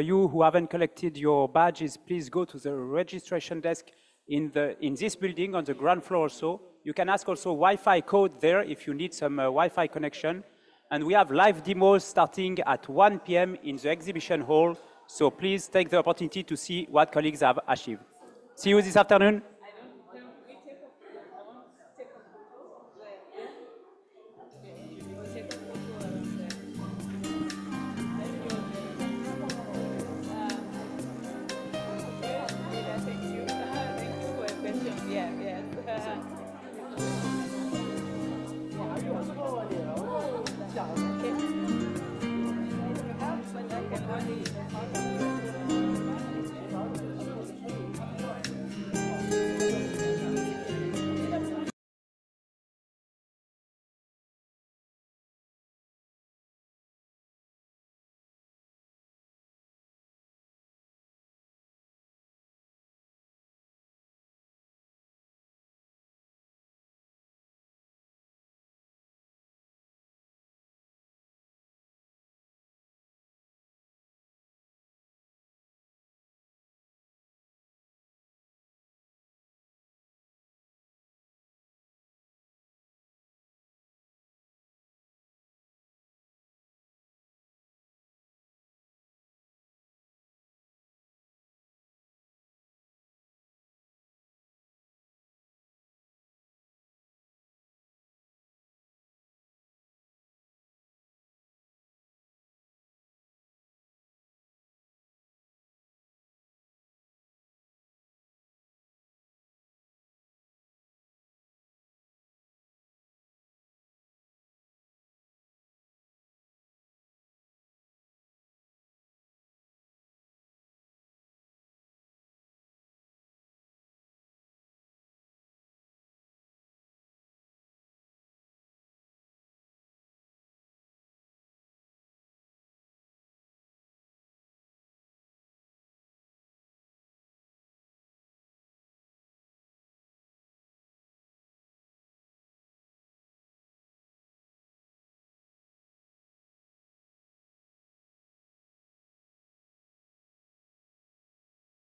you who haven't collected your badges, please go to the registration desk in this building on the ground floor also. You can ask also Wi-Fi code there if you need some Wi-Fi connection. And we have live demos starting at 1 p.m. in the exhibition hall. So please take the opportunity to see what colleagues have achieved. See you this afternoon.